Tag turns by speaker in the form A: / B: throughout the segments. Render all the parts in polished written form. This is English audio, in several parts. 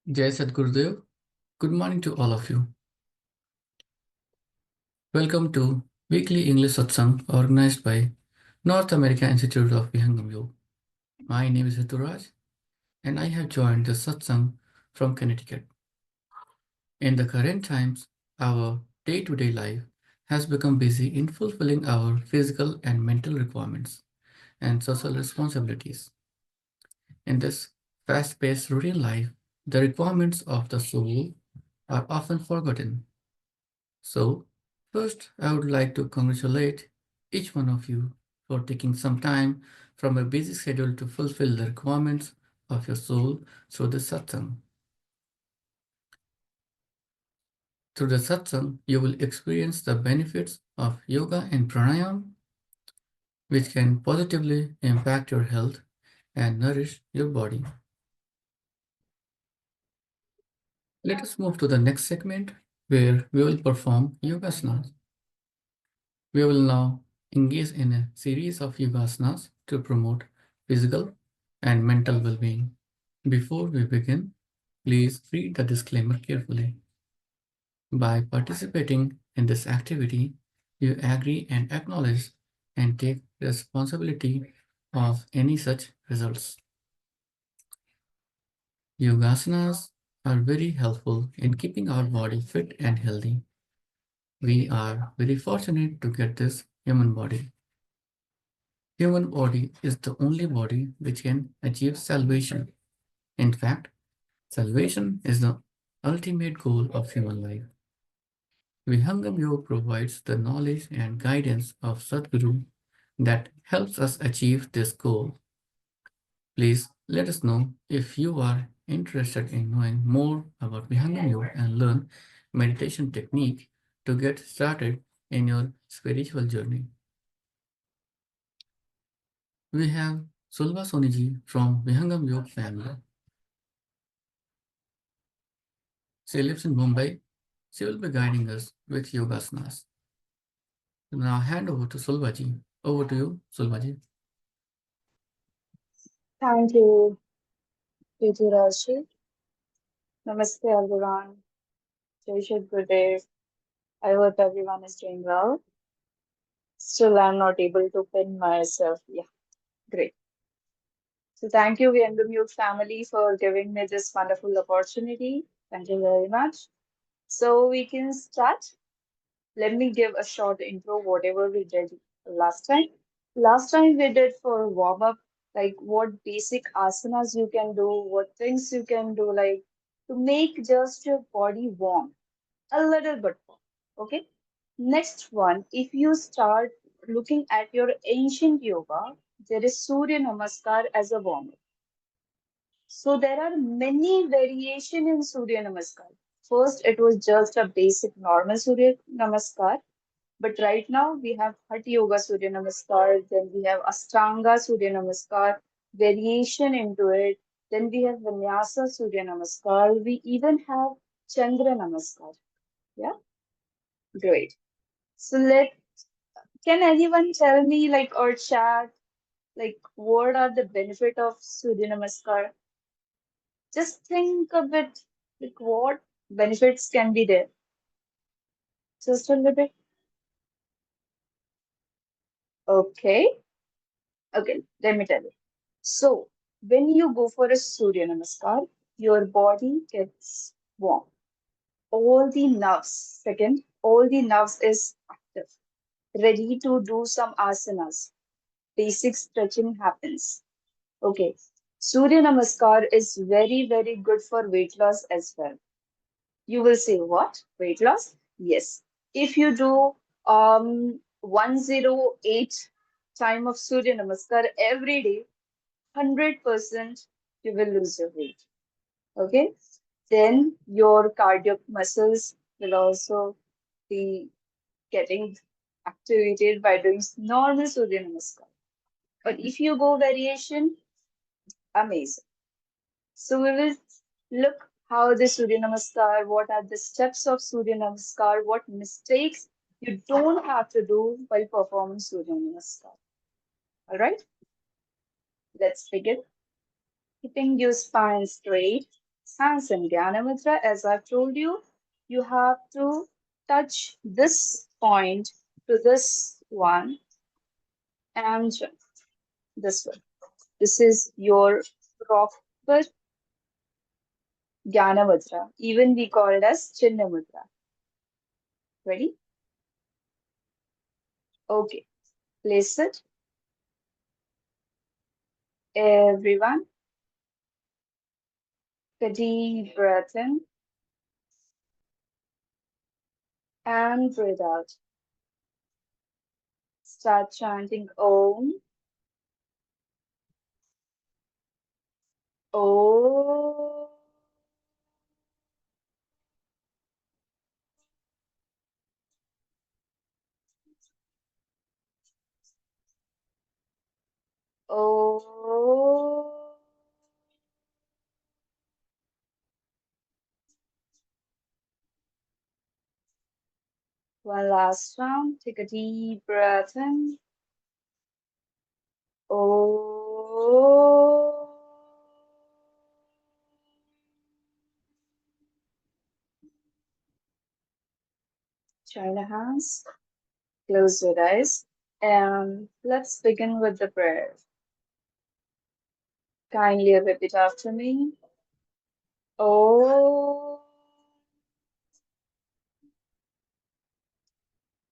A: Jai Sadgurudeo. Good morning to all of you. Welcome to weekly English Satsang organized by North American Institute of Vihangam Yoga. My name is Hituraj and I have joined the Satsang from Connecticut. In the current times, our day-to-day life has become busy in fulfilling our physical and mental requirements and social responsibilities. In this fast-paced routine life, the requirements of the soul are often forgotten. So, first, I would like to congratulate each one of you for taking some time from a busy schedule to fulfill the requirements of your soul through the satsang. Through the satsang, you will experience the benefits of yoga and pranayama, which can positively impact your health and nourish your body. Let us move to the next segment where we will perform yogasanas. We will now engage in a series of yogasanas to promote physical and mental well-being. Before we begin, please read the disclaimer carefully. By participating in this activity, you agree and acknowledge and take responsibility of any such results. Yogasanas are very helpful in keeping our body fit and healthy. We are very fortunate to get this human body. Human body is the only body which can achieve salvation. In fact, salvation is the ultimate goal of human life. Vihangam Yoga provides the knowledge and guidance of Sadguru that helps us achieve this goal. Please let us know if you are interested in knowing more about Vihangam Yoga and learn meditation technique to get started in your spiritual journey. We have Sulva Soniji from Vihangam Yoga family. She lives in Mumbai. She will be guiding us with yogasanas. Now hand over to Sulvaji. Over to you, Sulvaji.
B: Thank you, Rashi. Namaste, everyone. Jai Sadgurudeo. I hope everyone is doing well. Still, I'm not able to pin myself. Yeah, great. So, thank you, Vihangam Yoga family, for giving me this wonderful opportunity. Thank you very much. So, we can start. Let me give a short intro, whatever we did last time. Last time we did for warm up, like what basic asanas you can do, what things you can do, like to make just your body warm, a little bit warm. Okay. Next one, if you start looking at your ancient yoga, there is Surya Namaskar as a warm up. So there are many variation in Surya Namaskar. First, it was just a basic normal Surya Namaskar. But right now we have Hatha Yoga Surya Namaskar, then we have Ashtanga Surya Namaskar, variation into it. Then we have Vinyasa Surya Namaskar. We even have Chandra Namaskar. Yeah, great. So can anyone tell me or chat what are the benefit of Surya Namaskar? Just think a bit what benefits can be there. Just a little bit. Okay. Okay, let me tell you. So, when you go for a Surya Namaskar, your body gets warm. All the nerves, second, all the nerves is active, ready to do some asanas. Basic stretching happens. Okay. Surya Namaskar is very, very good for weight loss as well. You will say, what? Weight loss? Yes. If you do 108 time of Surya Namaskar every day, 100% you will lose your weight. Okay. Then your cardiac muscles will also be getting activated by doing normal Surya Namaskar. But if you go variation, amazing. So we will look how the Surya Namaskar, what are the steps of Surya Namaskar, what mistakes you don't have to do while performing Surya Namaskar. All right, let's begin. Keeping your spine straight, hands in Jnana Mudra. As I've told you, you have to touch this point to this one and this one. This is your proper Jnana Mudra. Even we call it as Chinna Mudra. Ready? Okay. Place it. Everyone, take a deep breath in and breathe out. Start chanting Om. Om. Om. One last round. Take a deep breath in. Om. Join the hands. Close your eyes. And let's begin with the prayer. Kindly repeat after me. Om.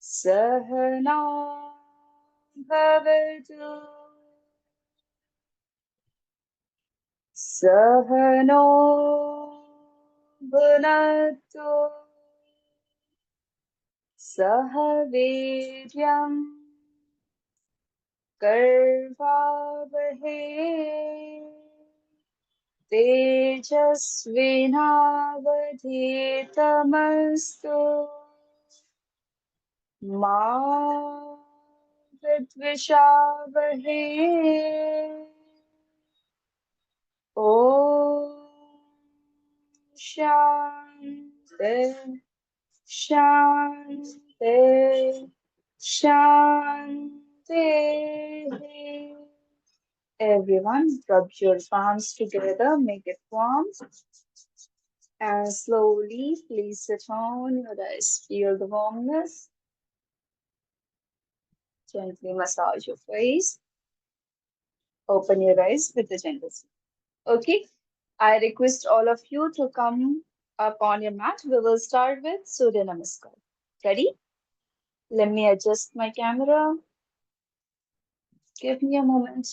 B: Sahana bhavatu. Sahano bhunatu. Sahaviryam karvavahe. Tejasvinavadhitamastu. Ma vidvishavahe. Om Shanti Shanti Shanti. Everyone, rub your palms together, make it warm, and slowly place it on your eyes. Feel the warmness. Gently massage your face. Open your eyes with a gentle smile. Okay, I request all of you to come up on your mat. We will start with Surya Namaskar. Ready? Let me adjust my camera. Give me a moment.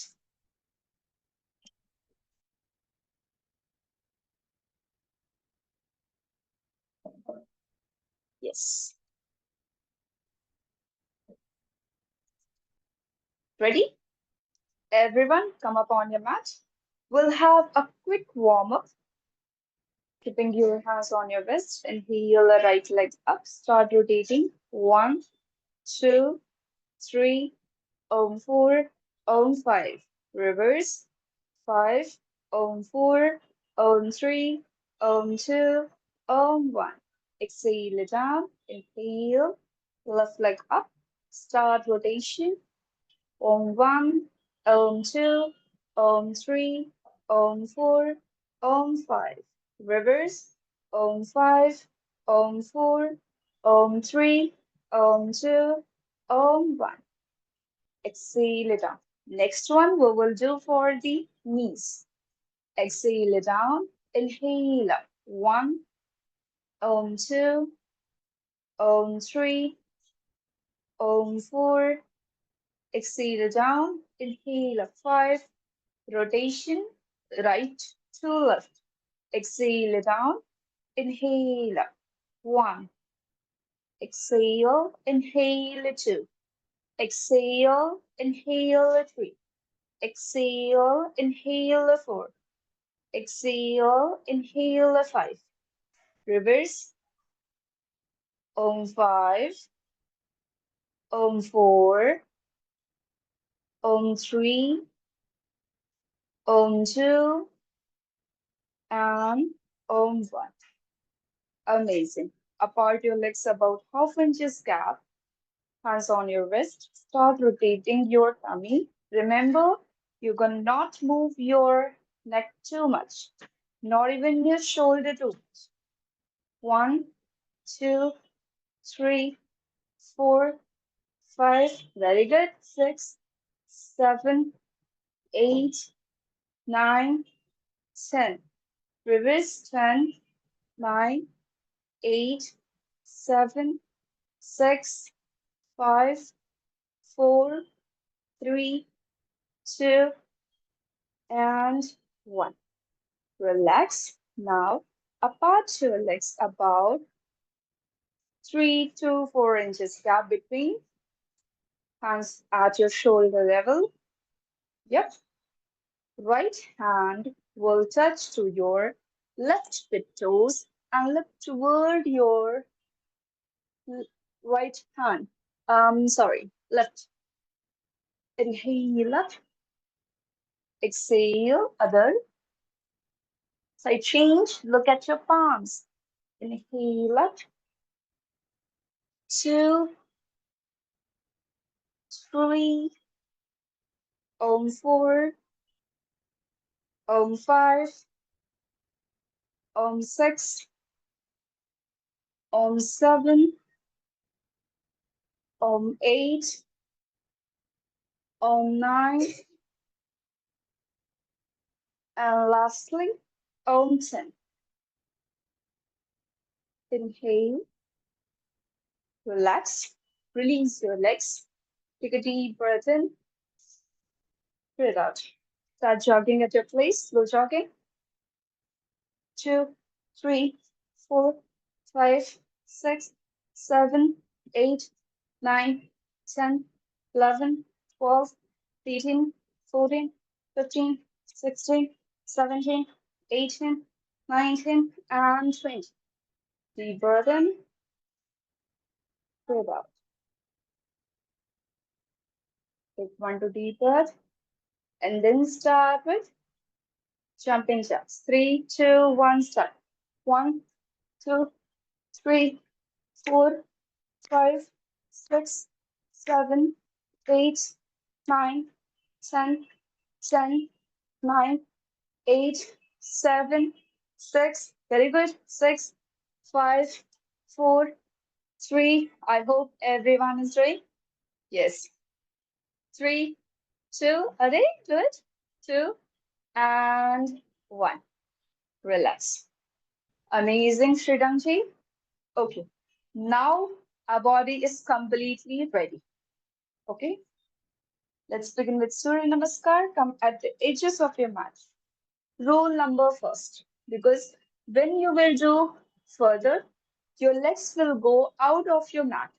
B: Yes. Ready? Everyone, come up on your mat. We'll have a quick warm up. Keeping your hands on your wrist. Inhale the right leg up. Start rotating. 1, 2, 3, Om 4, Om 5. Reverse. 5, Om 4, Om 3, Om 2, Om 1. Exhale it down. Inhale. Left leg up. Start rotation. Om 1, Om 2, Om 3, Om 4, Om 5. Reverse. Om 5, Om 4, Om 3, Om 2, Om 1. Exhale it down. Next one we will do for the knees. Exhale it down. Inhale up. 1, Om 2, Om 3, Om 4. Exhale it down. Inhale up. 5. Rotation, right to left. Exhale it down. Inhale up. 1. Exhale. Inhale 2. Exhale. Inhale 3. Exhale. Inhale 4. Exhale. Inhale 5. Reverse. Om 5. Om 4. Om 3. Om 2. And Om 1. Amazing. Apart your legs about half inches gap. Hands on your wrist. Start rotating your tummy. Remember, you're gonna not move your neck too much. not even your shoulder to touch. 1, 2, 3, 4, 5. Very good. 6, 7, 8, 9, 10. Reverse. 10, 9, 8, 7, 6, 5, 4, 3, 2, and 1. Relax. Now, apart your legs about 3 to 4 inches gap between hands at your shoulder level. Yep. Right hand will touch to your left big toes and look toward your right hand. Sorry, left. Inhale up, exhale, other. Side change, look at your palms. Inhale up, 2, 3, 4, 5, 6, 7, 8, 9, and lastly, 10. Inhale, relax, release your legs. Take a deep breath in, breathe out. Start jogging at your place, slow jogging. 2, 3, 4, 5, 6, 7, 8, 9, 10, 11, 12, 13, 14, 15, 16, 17, 18, 19, and 20. Deep breath in, breathe out. Take 1 to deep breath, and then start with jumping jacks. 3, 2, 1, start. 1, 2, 3, 4, 5, 6, 7, 8, 9, 10, 10, 9, 8, 7, 6. Very good. 6, 5, 4, 3. I hope everyone is doing. Yes. 3, 2. Are they? Do it. 2 and 1. Relax. Amazing, Sridhamji. Okay. Now our body is completely ready. Okay. Let's begin with Surya Namaskar. Come at the edges of your mat. Rule number first. Because when you will do further, your legs will go out of your mat.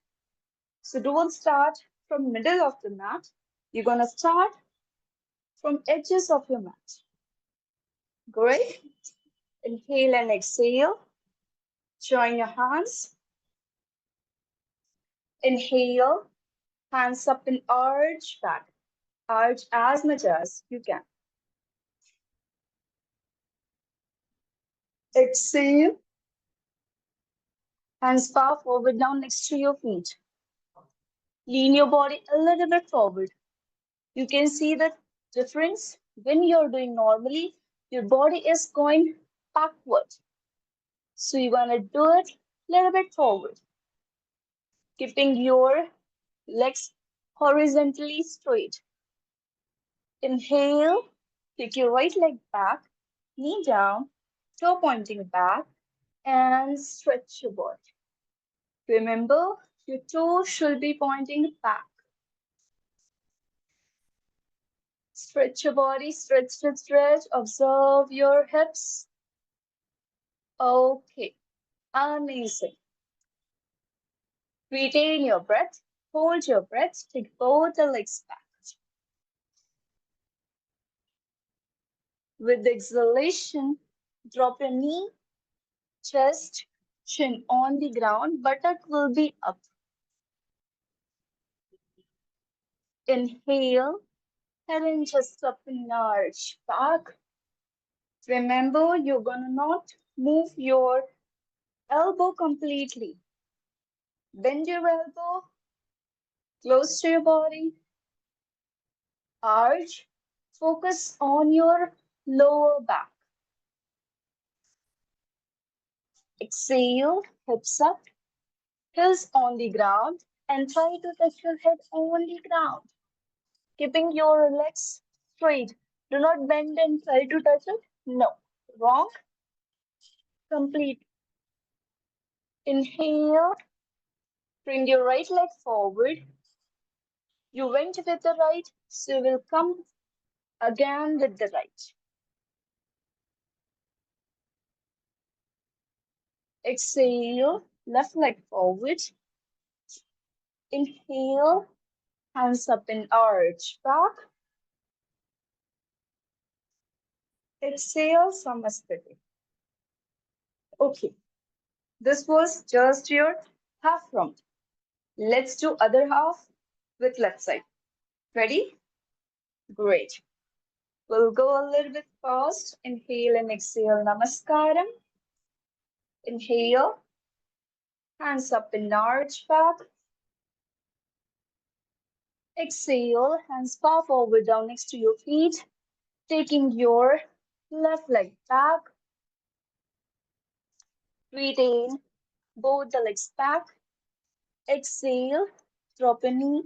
B: So don't start from middle of the mat. You're gonna start from edges of your mat. Great. Inhale and exhale. Join your hands. Inhale. Hands up and arch back. Arch as much as you can. Exhale. Hands far forward down next to your feet. Lean your body a little bit forward. You can see the difference when you're doing normally, your body is going backward. So you're gonna do it a little bit forward, keeping your legs horizontally straight. Inhale, take your right leg back, knee down, toe pointing back, and stretch your body. Remember, your toes should be pointing back. Stretch your body, stretch, stretch, stretch. Observe your hips. Okay, amazing. Retain your breath, hold your breath, take both the legs back. With the exhalation, drop your knee, chest, chin on the ground, buttock will be up. Inhale, head and chest up and arch back. Remember, you're gonna not move your elbow completely. Bend your elbow close to your body. Arch. Focus on your lower back. Exhale, hips up, heels on the ground, and try to touch your head on the ground, keeping your legs straight. Do not bend and try to touch it. No, wrong. Complete. Inhale, bring your right leg forward. You went with the right, so you will come again with the right. Exhale, left leg forward. Inhale, hands up and arch back. Exhale, Samasthiti. Okay, this was just your half round. Let's do other half with left side. Ready? Great. We'll go a little bit fast. Inhale and exhale, Namaskaram. Inhale, hands up and arch back. Exhale, hands far forward down next to your feet, taking your left leg back. Breathe in, both the legs back. Exhale, drop a knee,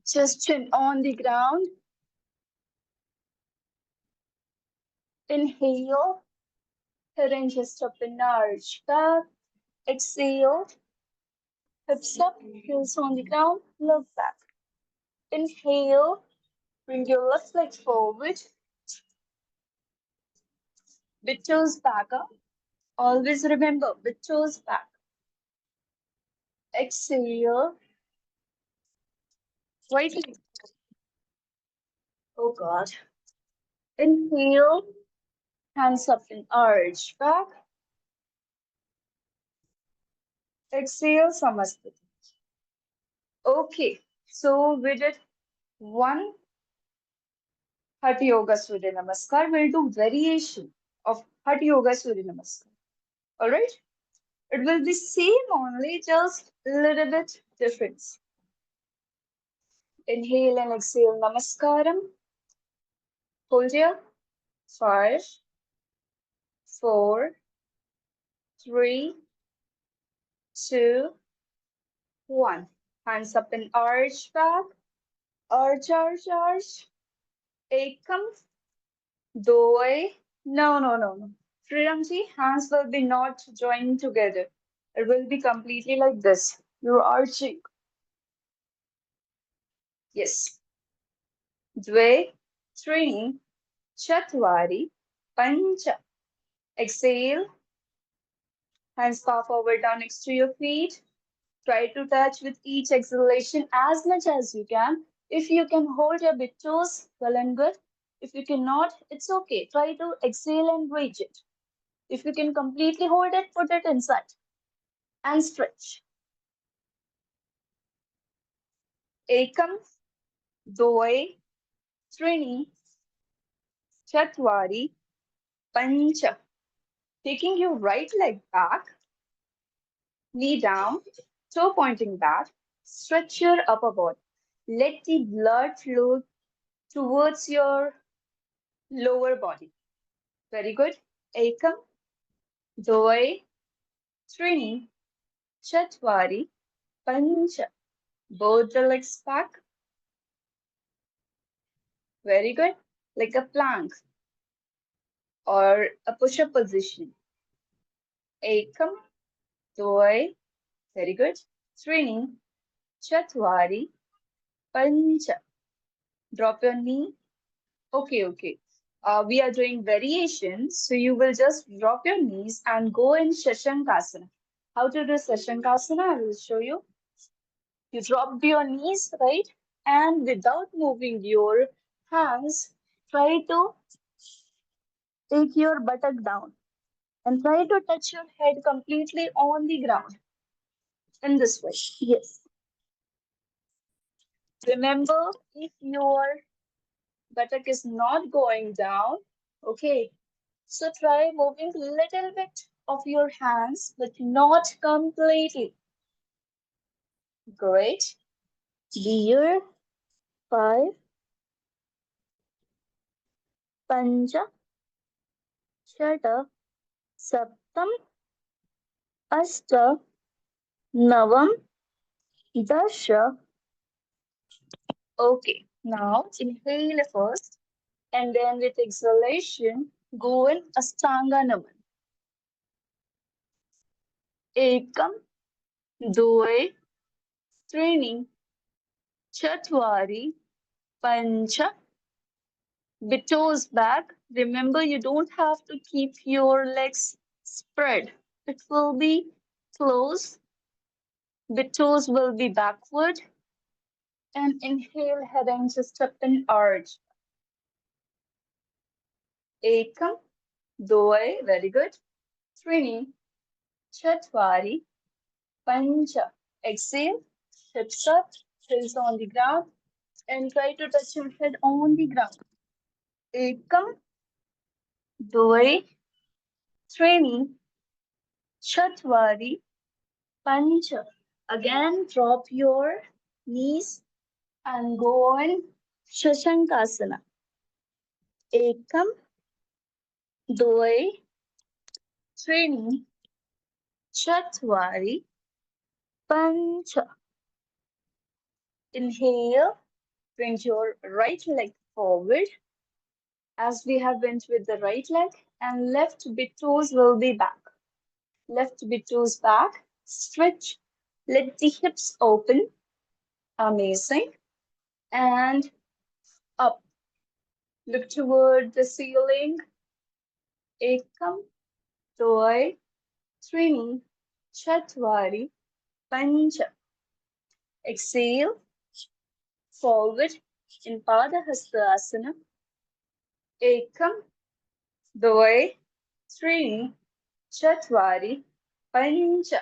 B: just chin on the ground. Inhale, head and chest up and arch back. Exhale, hips up, heels on the ground, look back. Inhale, bring your left leg forward, with toes back up. Always remember, with toes back. Exhale, right leg. Oh God. Inhale, hands up and arch back. Exhale, Samasthiti. Okay, so we did one Hatha Yoga Surya Namaskar. We'll do variation of Hatha Yoga Surya Namaskar. All right? It will be same only, just a little bit difference. Inhale and exhale, Namaskaram. Hold here. 5, 4, 3, 2, 1. Hands up and arch back. Arch, arch, arch. Ekam, doe. No, no, no, no. Sriramji, hands will be not joined together. It will be completely like this. You're arching. Yes. Dve, trini, chatvari, pancha. Exhale. Hands far forward down next to your feet. Try to touch with each exhalation as much as you can. If you can hold your big toes, well and good. If you cannot, it's okay. Try to exhale and reach it. If you can completely hold it, put it inside and stretch. Ekam, doe, trini, chatvari, pancha. Taking your right leg back, knee down, toe pointing back, stretch your upper body. Let the blood flow towards your lower body. Very good. Ekam, doe, trini, chatvari, pancha. Both the legs back. Very good. Like a plank or a push-up position. Ekam, doe, very good. Trini, chatvari, pancha. Drop your knee. Okay, okay. We are doing variations, so you will just drop your knees and go in Shashankasana. How to do Shashankasana? I will show you. You drop your knees, right? And without moving your hands, try to take your buttock down and try to touch your head completely on the ground in this way. Yes. Remember, if your buttock is not going down, okay, so try moving little bit of your hands, but not completely. Great. Deer, 5, Panja, Shata, Saptam, Ashta, Navam, Dasha. Okay, now inhale first and then with exhalation, go in Astanga Naman. Ekam, Doi, Trini, Chatwari, Pancha. With toes back. Remember, you don't have to keep your legs spread. It will be close. The toes will be backward. And inhale, heading just up and arch. Ekam, Doi, very good. Trini, Chatwari, Pancha. Exhale, hips up, heels on the ground, and try to touch your head on the ground. Ekam, Doi, Trini, Chatwari, Pancha. Again, drop your knees and go on Shashankasana. Ekam, Doi, Trini, Chatwari, Pancha. Inhale, bring your right leg forward as we have went with the right leg, and left big toes will be back. Left big toes back, stretch, let the hips open. Amazing. And up. Look toward the ceiling. Ekam, Doi, Trini, Chatwari, Pancha. Exhale, forward in Padahastasana. Ekam, Doi, Trini, Chatwari, Pancha.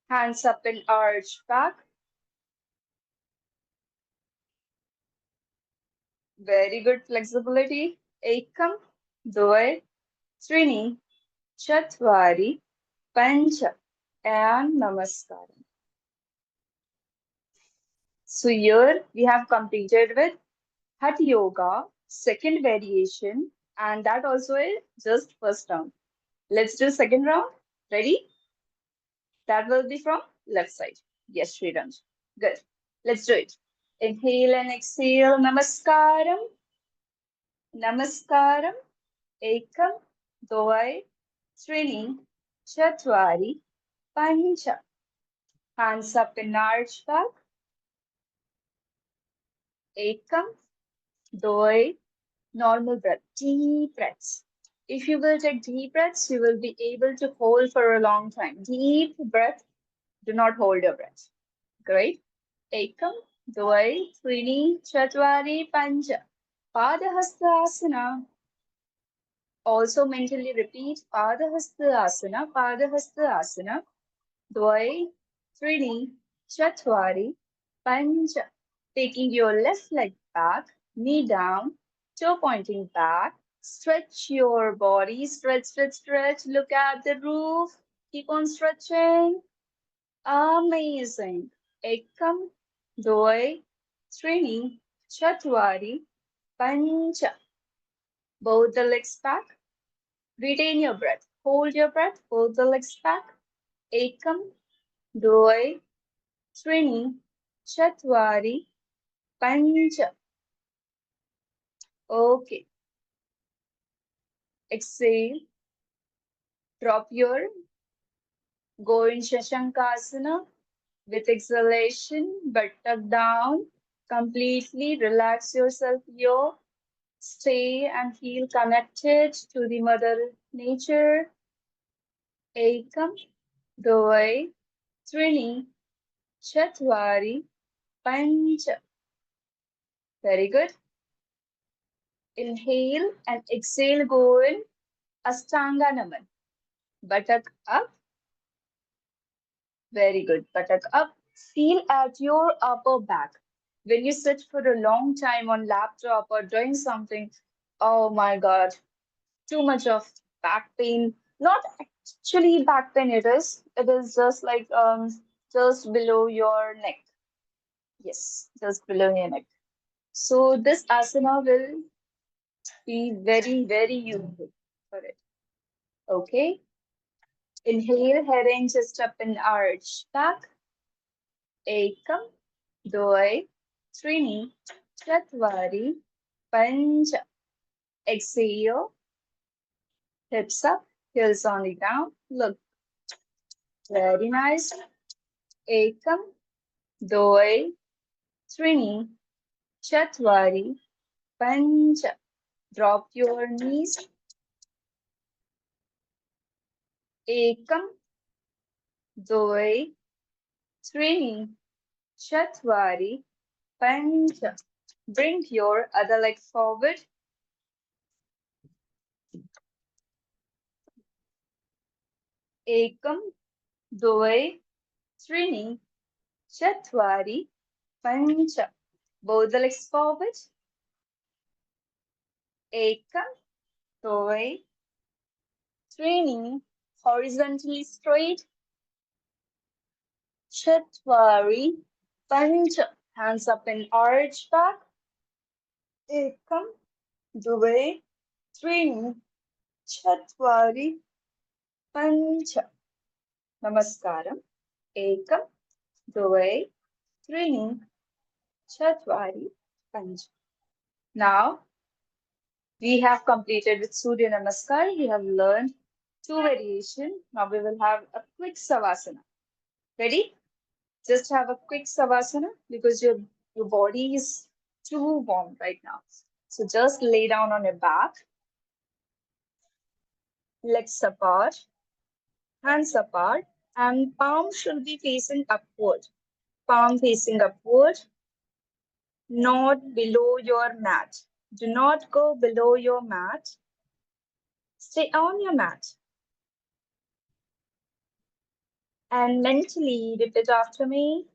B: Hands up and arch back. Very good flexibility. Ekam, Doi, Trini, Chatwari, Pancha. And Namaskaram. So here we have completed with Hatha Yoga, second variation, and that also is just first round. Let's do second round. Ready? That will be from left side. Yes, Sriranj. Good. Let's do it. Inhale and exhale. Namaskaram. Namaskaram. Ekam. Doi. Trini. Chatwari. Pancha. Hands up in arch back. Ekam. Doi. Normal breath. Deep breaths. If you will take deep breaths, you will be able to hold for a long time. Deep breath. Do not hold your breath. Great. Ekam, Dvai, Trini, Chatvari, Pancha. Padahastasana. Also mentally repeat Padahastasana, Padahastasana. Dvai, Trini, Chatvari, Pancha. Taking your left leg back, knee down, toe pointing back. Stretch your body, stretch, stretch, stretch. Look at the roof. Keep on stretching. Amazing. Ekam, Doi, Trini, Chatwari, Pancha. Both the legs back. Retain your breath. Hold your breath. Both the legs back. Ekam, Doi, Trini, Chatwari, Pancha. Okay. Exhale. Drop your go in Shashankasana with exhalation, butt tuck down. Completely relax yourself here. Stay and feel connected to the Mother Nature. Ekam, Doi, Trini, Chatwari, Pancha. Very good. Inhale and exhale, go in Astanga Naman. Buttock up. Very good. Buttock up. Feel at your upper back. When you sit for a long time on laptop or doing something, oh my God, too much of back pain. Not actually back pain, it is. It is just like just below your neck. Yes, just below your neck. So this asana will be very, very useful for it. Okay. Inhale, head and chest up and arch back. Ekam, doi, trini, chatvari, pancha. Exhale, hips up, heels on the ground. Look, very nice. Ekam, doi, trini, chatvari, pancha. Drop your knees. Ekam, doi, trini, chatvari, pancha. Bring your other leg forward. Ekam, doi, trini, chatvari, pancha. Both the legs forward. Ekam, doi, trini, horizontally straight. Chatvari, pancha. Hands up and arch back. Ekam, doi, trini, chatvari, pancha. Namaskaram. Ekam, doi, trini, chatvari, pancha. Now, we have completed with Surya Namaskar. We have learned two variations. Now we will have a quick Savasana. Ready? Just have a quick Savasana because your body is too warm right now. So just lay down on your back, legs apart, hands apart, and palm should be facing upward. Palm facing upward, not below your mat. Do not go below your mat. Stay on your mat. And mentally repeat after me.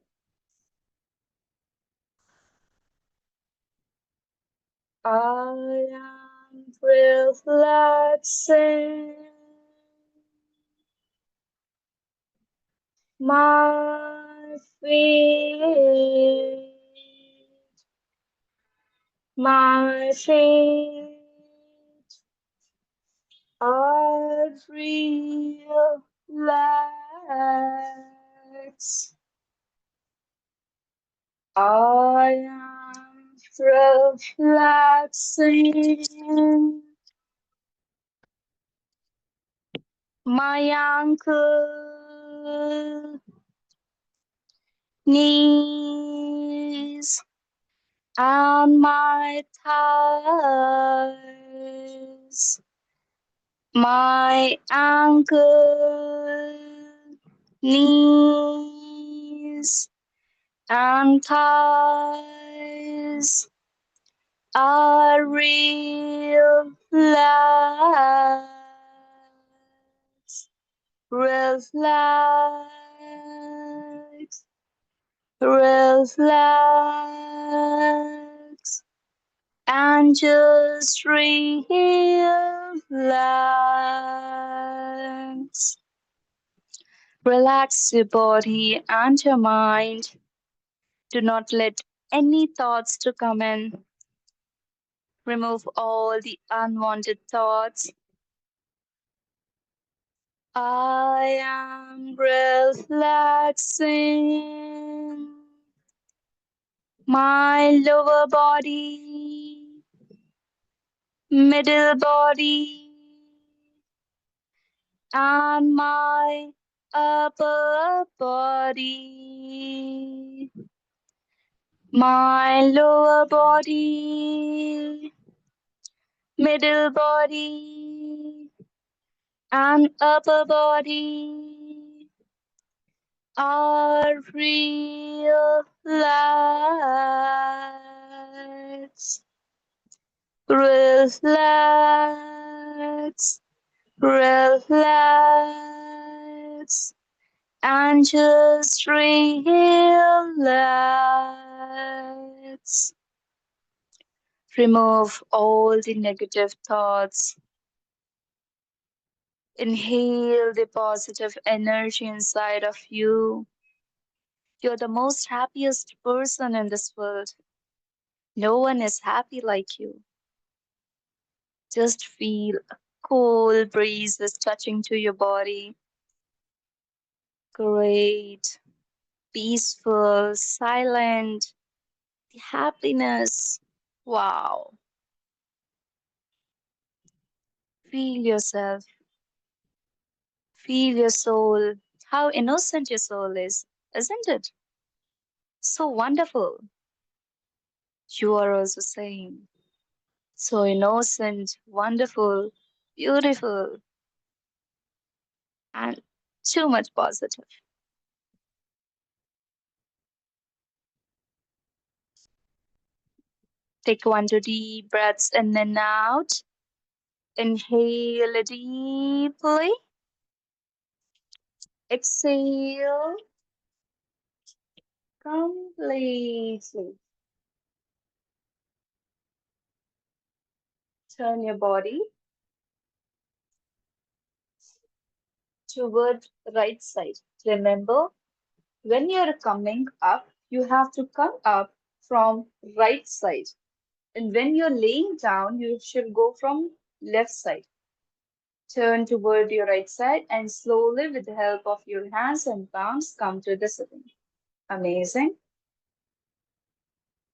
B: I am relaxing my feet, my feet are relaxed. I am relaxing my ankle, knees, and my thighs. My ankle, knees, and thighs are relaxed, relaxed, relaxed, and just relax. Relax your body and your mind. Do not let any thoughts to come in. Remove all the unwanted thoughts. I am relaxing my lower body, middle body, and my upper body. My lower body, middle body, and upper body are relaxed, relax, relax, and just relax. Remove all the negative thoughts. Inhale the positive energy inside of you. You're the most happiest person in this world. No one is happy like you. Just feel a cool breeze is touching to your body. Great, peaceful, silent, the happiness. Wow. Feel yourself, feel your soul, how innocent your soul is, isn't it? So wonderful. You are also saying, so innocent, wonderful, beautiful, and too much positive. Take one, two deep breaths in and out. Inhale deeply. Exhale completely. Turn your body toward the right side. Remember, when you're coming up, you have to come up from right side. And when you're laying down, you should go from left side. Turn toward your right side and slowly, with the help of your hands and palms, come to the sitting. Amazing.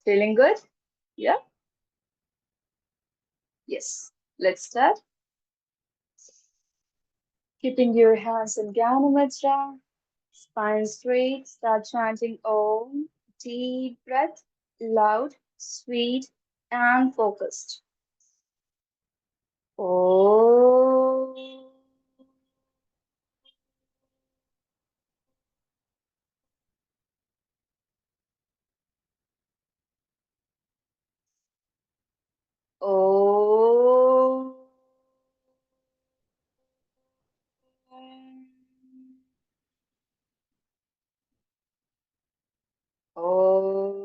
B: Feeling good? Yeah? Yes. Let's start. Keeping your hands in Jnana Mudra, spine straight, start chanting Om. Deep breath, loud, sweet, and focused. Om. Om. Om.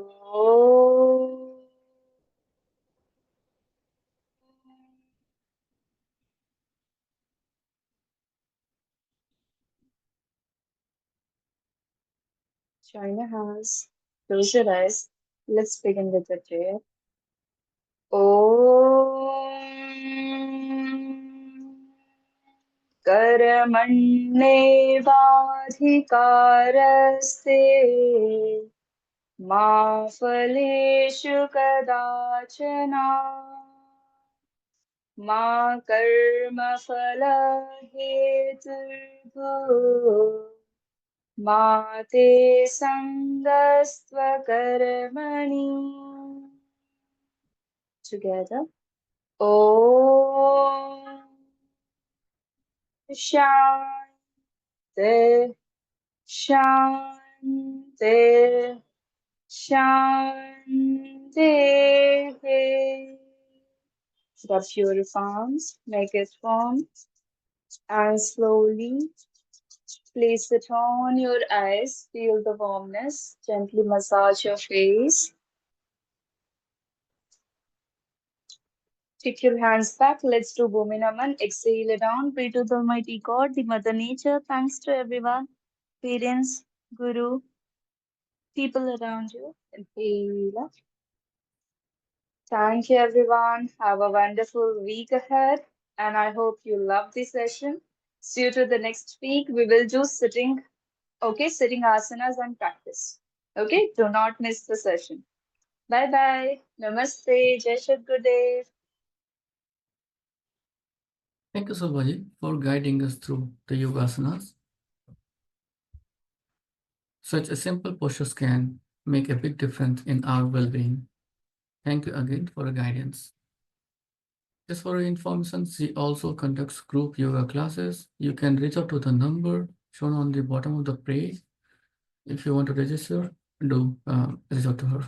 B: Join your hands. Close your eyes. Let's begin with the prayer. Om. कर्मण्येवाधिकारस्ते मा फलेषु कदाचन मा कर्मफलहेतुर्भूः मा ते सङ्गस्त्वकर्मणि. Together. Om Shanti Shanti Shanti. Rub your palms, make it warm, and slowly place it on your eyes. Feel the warmness. Gently massage your face. Take your hands back. Let's do Bhumi Naman. Exhale it down. Pray to the Almighty God, the Mother Nature. Thanks to everyone, parents, Guru, people around you. Inhale up. Thank you, everyone. Have a wonderful week ahead. And I hope you love this session. See you to the next week. We will do sitting, okay, sitting asanas and practice. Okay, do not miss the session. Bye bye. Namaste. Jai Sadgurudeo.
A: Thank you, Subhaji, for guiding us through the yogasanas. Such a simple postures can make a big difference in our well-being. Thank you again for the guidance. Just for your information, she also conducts group yoga classes. You can reach out to the number shown on the bottom of the page. If you want to register, do reach out to her.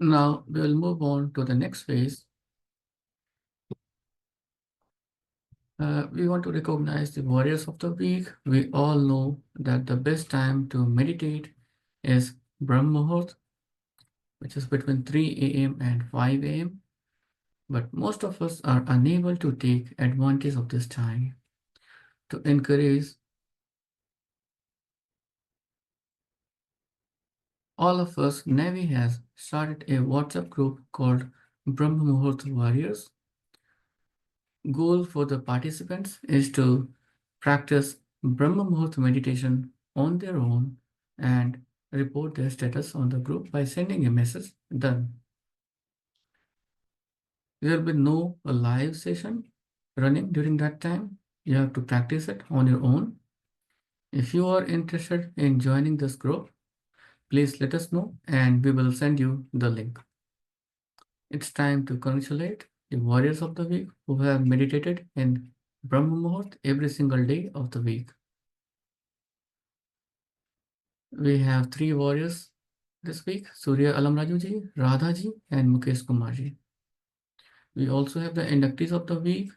A: Now we will move on to the next phase. We want to recognize the warriors of the week. We all know that the best time to meditate is Brahm Muhurt, which is between 3 a.m. and 5 a.m. But most of us are unable to take advantage of this time. To encourage all of us, NAIVY has started a WhatsApp group called Brahma Muhurt Warriors. Goal for the participants is to practice Brahma Muhurta meditation on their own and report their status on the group by sending a message done. There will be no live session running during that time. You have to practice it on your own. If you are interested in joining this group, please let us know and we will send you the link. It's time to congratulate the warriors of the week who have meditated in Brahma Muhurt every single day of the week. We have three warriors this week: Surya Alamraju ji, Radha ji, and Mukesh Kumar ji. We also have the inductees of the week,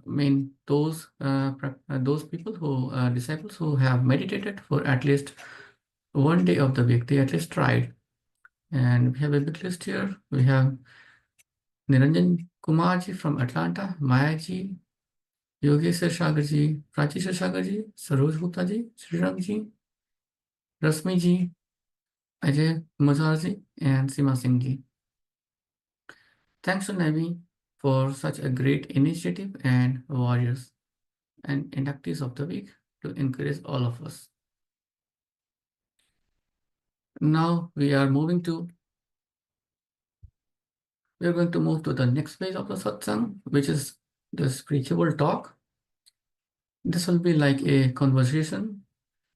A: mean those people who disciples who have meditated for at least one day of the week. They at least tried, and we have a big list here. We have Niranjan Kumar ji from Atlanta, Maya ji, Yogesh Sagar ji, Prachi Sagar ji, Saroj Gupta ji, Sriram ji, Rasmi ji, Ajay Mazar ji, and Sima Singh ji. Thanks to NAIVY for such a great initiative and warriors and inductees of the week to encourage all of us. Now we are going to move to the next phase of the satsang, which is the spiritual talk. This will be like a conversation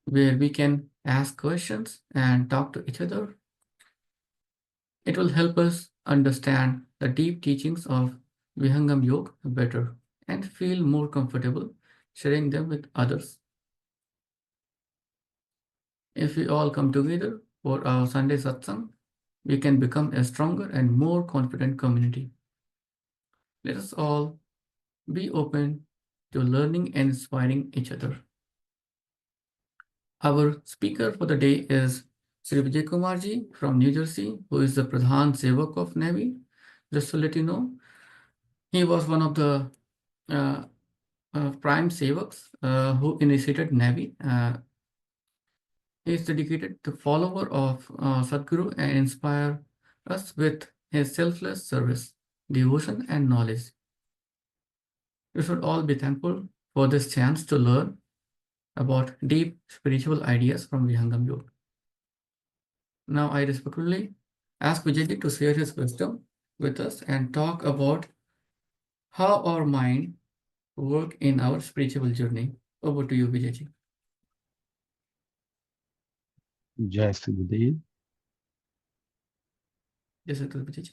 A: where we can ask questions and talk to each other. It will help us understand the deep teachings of Vihangam Yoga better and feel more comfortable sharing them with others. If we all come together for our Sunday satsang, we can become a stronger and more confident community. Let us all be open to learning and inspiring each other. Our speaker for the day is Sri Vijay Kumar ji from New Jersey, who is the Pradhan Sevak of NAIVY. Just to let you know, he was one of the uh, prime sevaks who initiated NAIVY. He is dedicated to follower of Sadguru and inspire us with his selfless service, devotion, and knowledge. We should all be thankful for this chance to learn about deep spiritual ideas from Vihangam Yoga. Now, I respectfully ask Vijay to share his wisdom with us and talk about how our mind work in our spiritual journey. Over to you, Vijay.
C: Jai Sadgurudeo.
A: Yes, Vijay.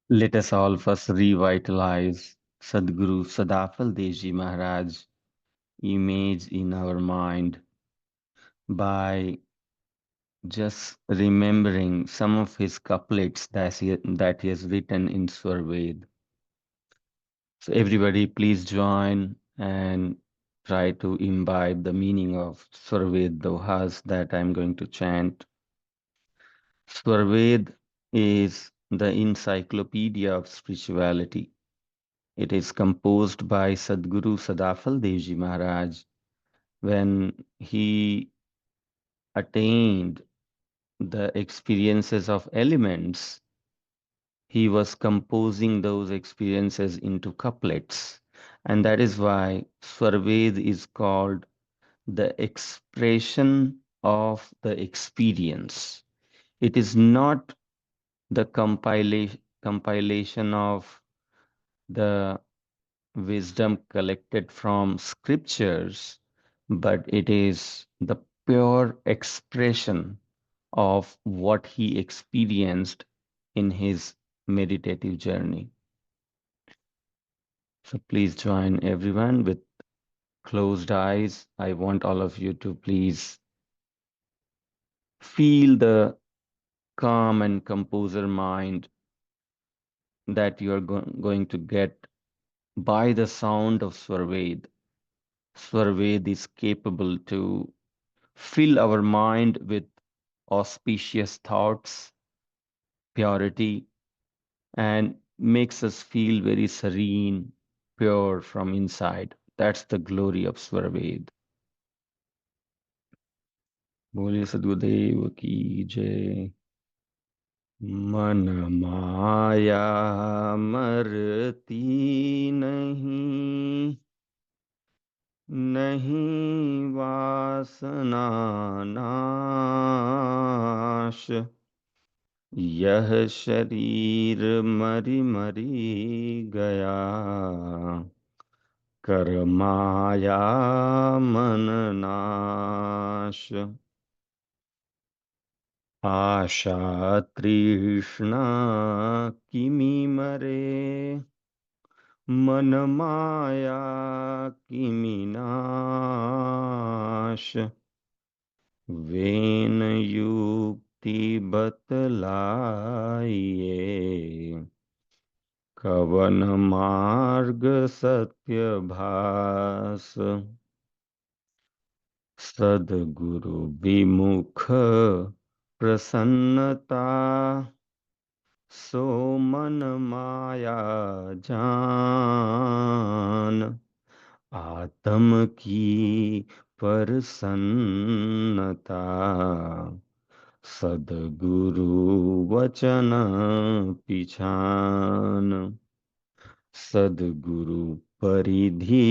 C: Let us all first revitalize Sadguru Sadafal Devji Maharaj image in our mind by just remembering some of his couplets that he has written in Swarved. So everybody please join and try to imbibe the meaning of Swarved dohas that I'm going to chant. Swarved is the encyclopedia of spirituality. It is composed by Sadguru Sadafal Devji Maharaj when he attained the experiences of elements. He was composing those experiences into couplets, and that is why Swarved is called the expression of the experience. It is not the compilation of the wisdom collected from scriptures, but it is the pure expression of what he experienced in his meditative journey. So please join everyone with closed eyes. I want all of you to please feel the calm and composer mind that you are going to get by the sound of Swarved. Swarved is capable to fill our mind with auspicious thoughts, purity, and makes us feel very serene, pure from inside. That's the glory of Swarved. Bole Sadgurudev ki jai. मन माया मरती नहीं, नहीं वासना नाश। यह शरीर मरी मरी गया, कर माया मन नाश। आशा तृष्णा किमि मरे, मन माया किमि नाश। वेन युक्ति बतलाइए, कवन मार्ग सत्य भास। सद्गुरु विमुख प्रसन्नता, सो मन माया जान। आत्म की प्रसन्नता, सद्गुरु वचन पिछान। सद्गुरु परिधि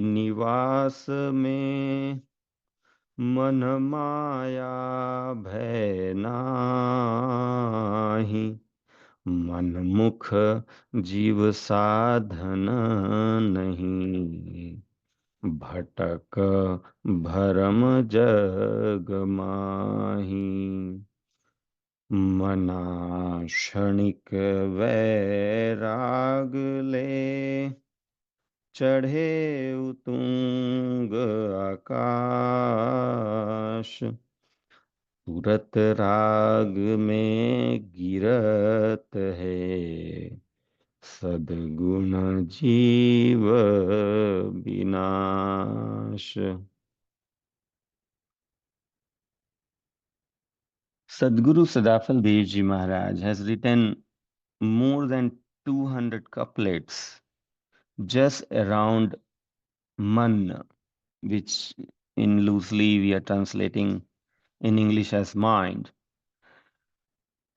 C: निवास में, मन माया भय नाही। मन मुख जीव साधन नहीं, भटक भरम जग माही। मना क्षणिक वैराग ले, चढ़े उतुंग आकाश। तुरत राग में गिरत है, सद्गुण जीव विनाश। Sadguru Sadafal Devji Maharaj has written more than 200 couplets just around man, which in loosely we are translating in English as mind.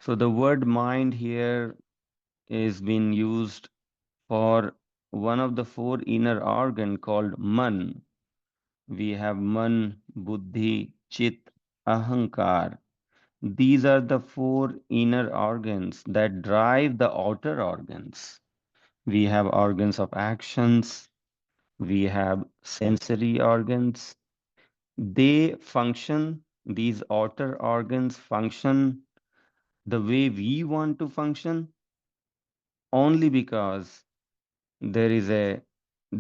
C: So the word mind here is being used for one of the four inner organ called man. We have man, buddhi, chit, ahankar. These are the four inner organs that drive the outer organs. We have organs of actions, we have sensory organs. They function, these outer organs function the way we want to function only because there is a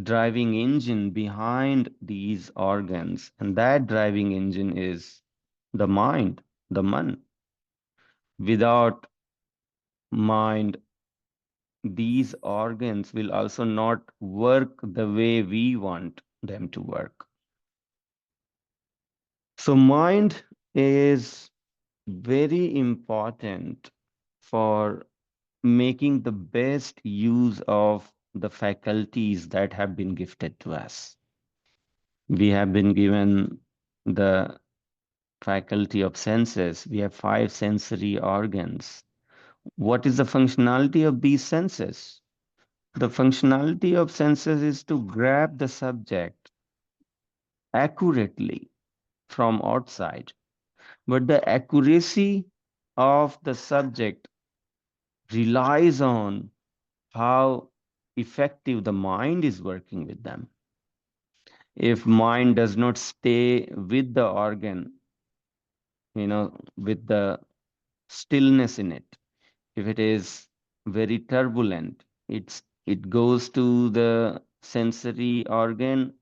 C: driving engine behind these organs, and that driving engine is the mind, the man. Without mind, these organs will also not work the way we want them to work. So mind is very important for making the best use of the faculties that have been gifted to us. We have been given the faculty of senses. We have 5 sensory organs. What is the functionality of these senses? The functionality of senses is to grab the subject accurately from outside. But the accuracy of the subject relies on how effective the mind is working with them. If mind does not stay with the organ, with the stillness in it, if it is very turbulent, it goes to the sensory organ,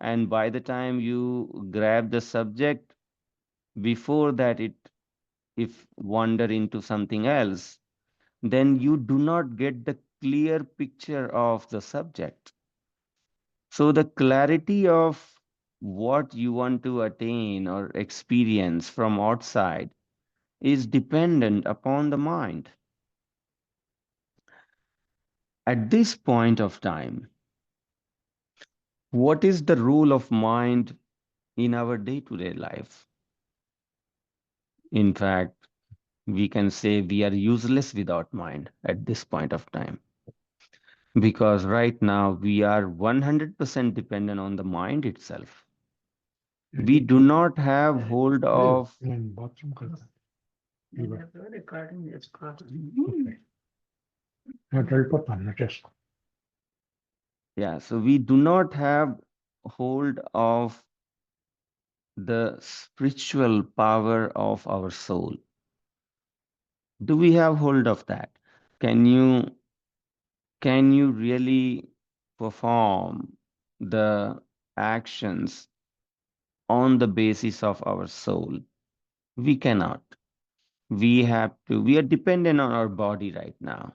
C: and by the time you grab the subject, before that it if wander into something else, then you do not get the clear picture of the subject. So the clarity of what you want to attain or experience from outside is dependent upon the mind. At this point of time, what is the role of mind in our day-to-day life? In fact, we can say we are useless without mind at this point of time. Because right now we are 100% dependent on the mind itself. We do not have hold of so we do not have hold of the spiritual power of our soul. Do we have hold of that? Can you really perform the actions on the basis of our soul? We cannot. We are dependent on our body right now.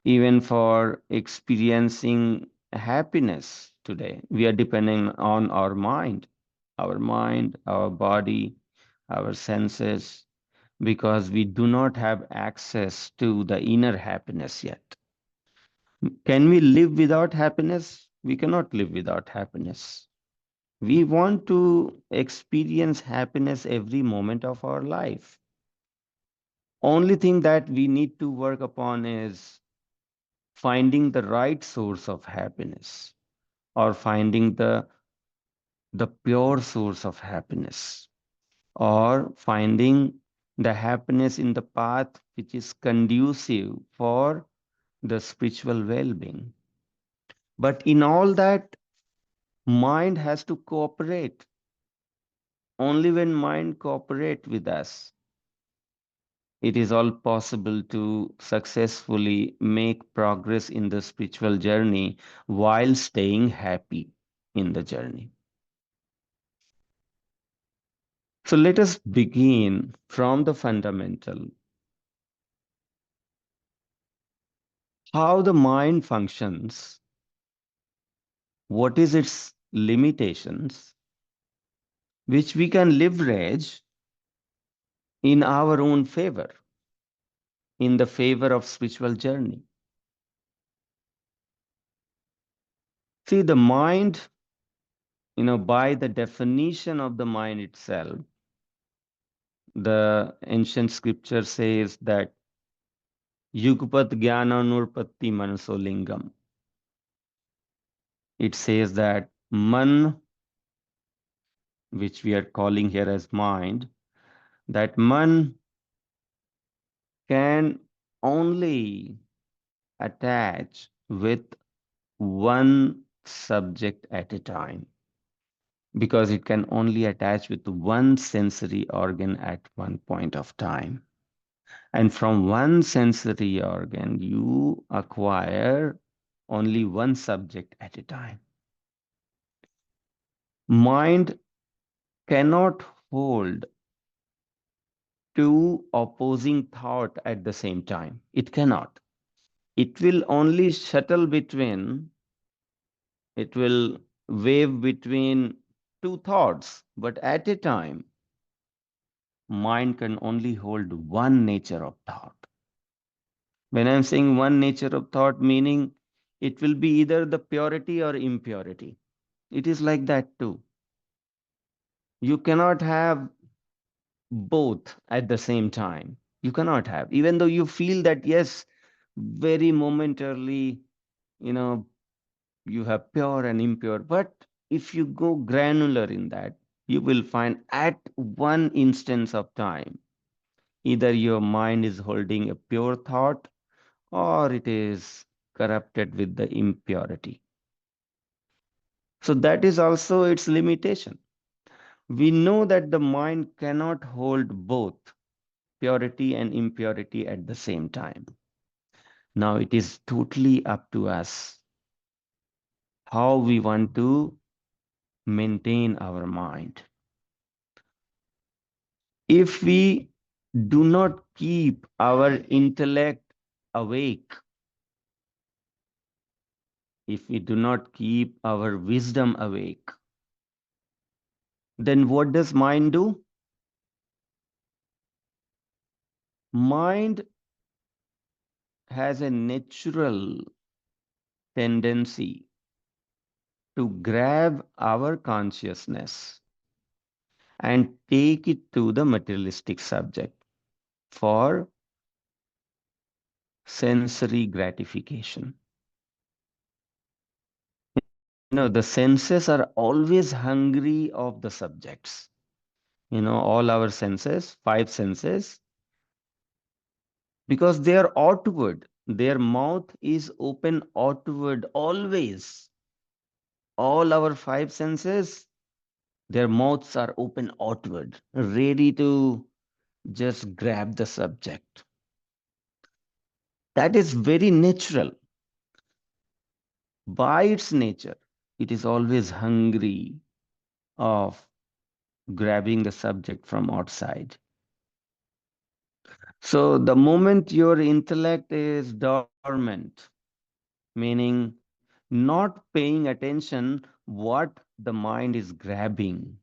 C: Even for experiencing happiness today, we are depending on our mind, our body, our senses, because we do not have access to the inner happiness yet. Can we live without happiness? We cannot live without happiness. We want to experience happiness every moment of our life. Only thing that we need to work upon is finding the right source of happiness, or finding the pure source of happiness, or finding the happiness in the path which is conducive for the spiritual well-being. But in all that, mind has to cooperate. Only when mind cooperate with us, it is all possible to successfully make progress in the spiritual journey while staying happy in the journey. So let us begin from the fundamental. How the mind functions, what is its limitations, which we can leverage in our own favor, in the favor of spiritual journey. See, the mind, by the definition of the mind itself, the ancient scripture says that Yugpat Jnana Nurpatti Manaso Lingam. It says that man, which we are calling here as mind, that man can only attach with one subject at a time, because it can only attach with one sensory organ at one point of time. And from one sensory organ, you acquire only one subject at a time. Mind cannot hold two opposing thought at the same time. It cannot. It will only shuttle between, it will wave between two thoughts, but at a time, mind can only hold one nature of thought. When I'm saying one nature of thought, meaning it will be either the purity or impurity. It is like that too. You cannot have both at the same time. You cannot have, even though you feel that, yes, very momentarily, you have pure and impure. But if you go granular in that, you will find at one instance of time, either your mind is holding a pure thought or it is corrupted with the impurity. So that is also its limitation. We know that the mind cannot hold both purity and impurity at the same time. Now it is totally up to us how we want to maintain our mind. If we do not keep our intellect awake, if we do not keep our wisdom awake, then what does mind do? Mind has a natural tendency to grab our consciousness and take it to the materialistic subject. for sensory gratification. The senses are always hungry of the subjects. All our senses, five senses, because they are outward. Their mouth is open outward always. All our five senses, their mouths are open outward, ready to just grab the subject. That is very natural. By its nature, it is always hungry of grabbing the subject from outside. So the moment your intellect is dormant, meaning not paying attention what the mind is grabbing.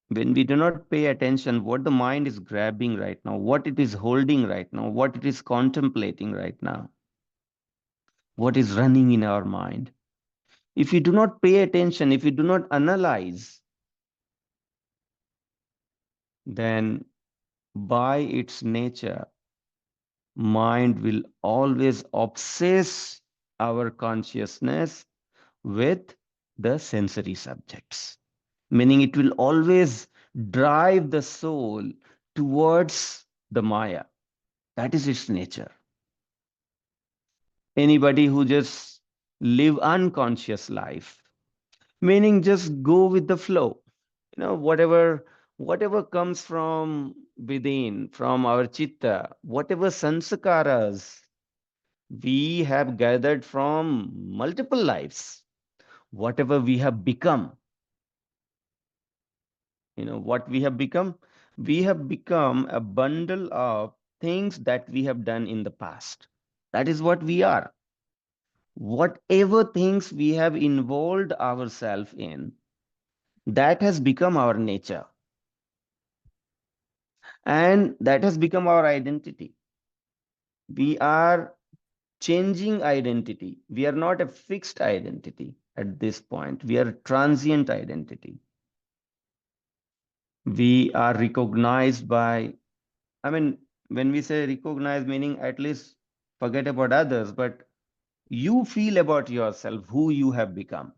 C: When we do not pay attention what the mind is grabbing right now, what it is holding right now, what it is contemplating right now, what is running in our mind. If we do not pay attention, if we do not analyze, then by its nature, mind will always obsess our consciousness with the sensory subjects, meaning it will always drive the soul towards the Maya. That is its nature. Anybody who just live unconscious life, meaning just go with the flow, whatever comes from within, from our chitta, whatever sanskaras we have gathered from multiple lives, whatever we have become, what we have become. We have become a bundle of things that we have done in the past. That is what we are. Whatever things we have involved ourselves in, that has become our nature. And that has become our identity. We are changing identity. We are not a fixed identity at this point. We are a transient identity. We are recognized by, when we say recognize, meaning at least forget about others, but you feel about yourself, who you have become.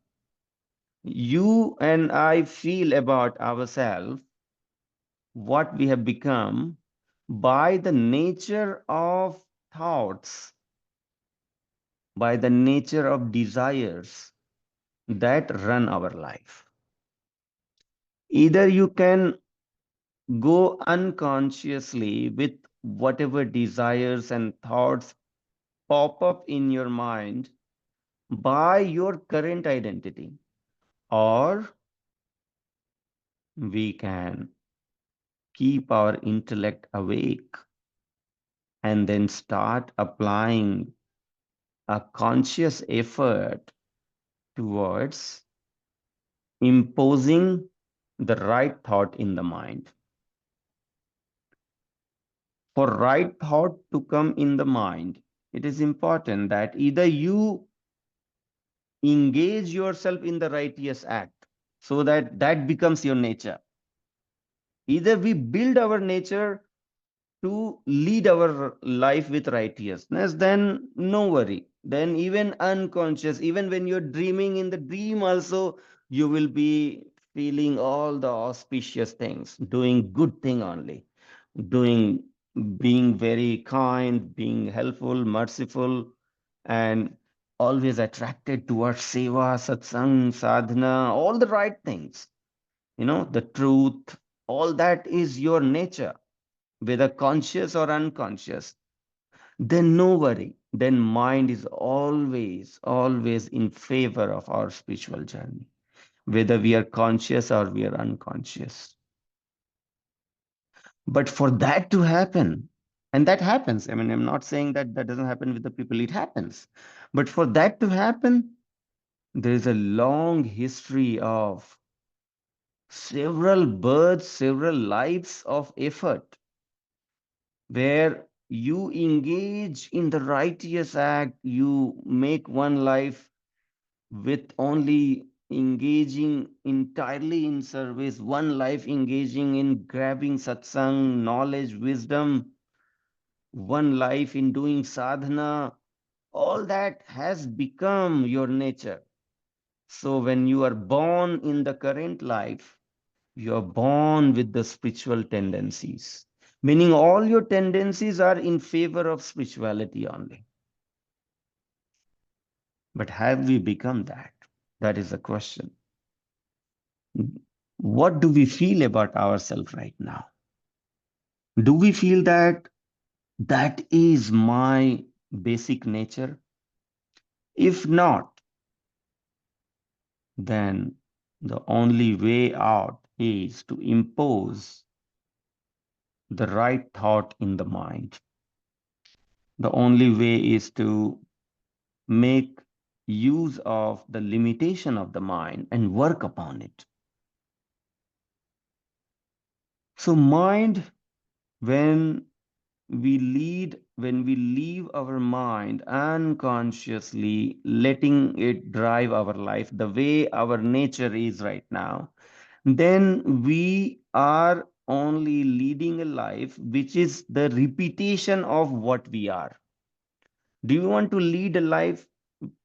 C: You and I feel about ourselves, what we have become by the nature of thoughts, by the nature of desires that run our life. Either you can go unconsciously with whatever desires and thoughts pop up in your mind by your current identity, or we can keep our intellect awake and then start applying a conscious effort towards imposing the right thought in the mind. For right thought to come in the mind, it is important that either you engage yourself in the righteous act so that that becomes your nature. Either we build our nature to lead our life with righteousness, then no worry. Then even unconscious, even when you're dreaming in the dream also, you will be feeling all the auspicious things, doing good thing only, doing, being very kind, being helpful, merciful, and always attracted towards seva, satsang, sadhana, all the right things, the truth, all that is your nature, whether conscious or unconscious. Then no worry. Then mind is always in favor of our spiritual journey, whether we are conscious or we are unconscious. But for that to happen, and that happens, I'm not saying that that doesn't happen with the people, it happens. But for that to happen, there is a long history of several births, several lives of effort where you engage in the righteous act, you make one life with only engaging entirely in service, one life engaging in grabbing satsang, knowledge, wisdom, one life in doing sadhana, all that has become your nature. So when you are born in the current life, you are born with the spiritual tendencies, meaning all your tendencies are in favor of spirituality only. But have we become that? That is the question. What do we feel about ourselves right now? Do we feel that that is my basic nature? If not, then the only way out is to impose the right thought in the mind. The only way is to make use of the limitation of the mind and work upon it. So mind, when when we leave our mind unconsciously, letting it drive our life the way our nature is right now, then we are only leading a life which is the repetition of what we are. Do you want to lead a life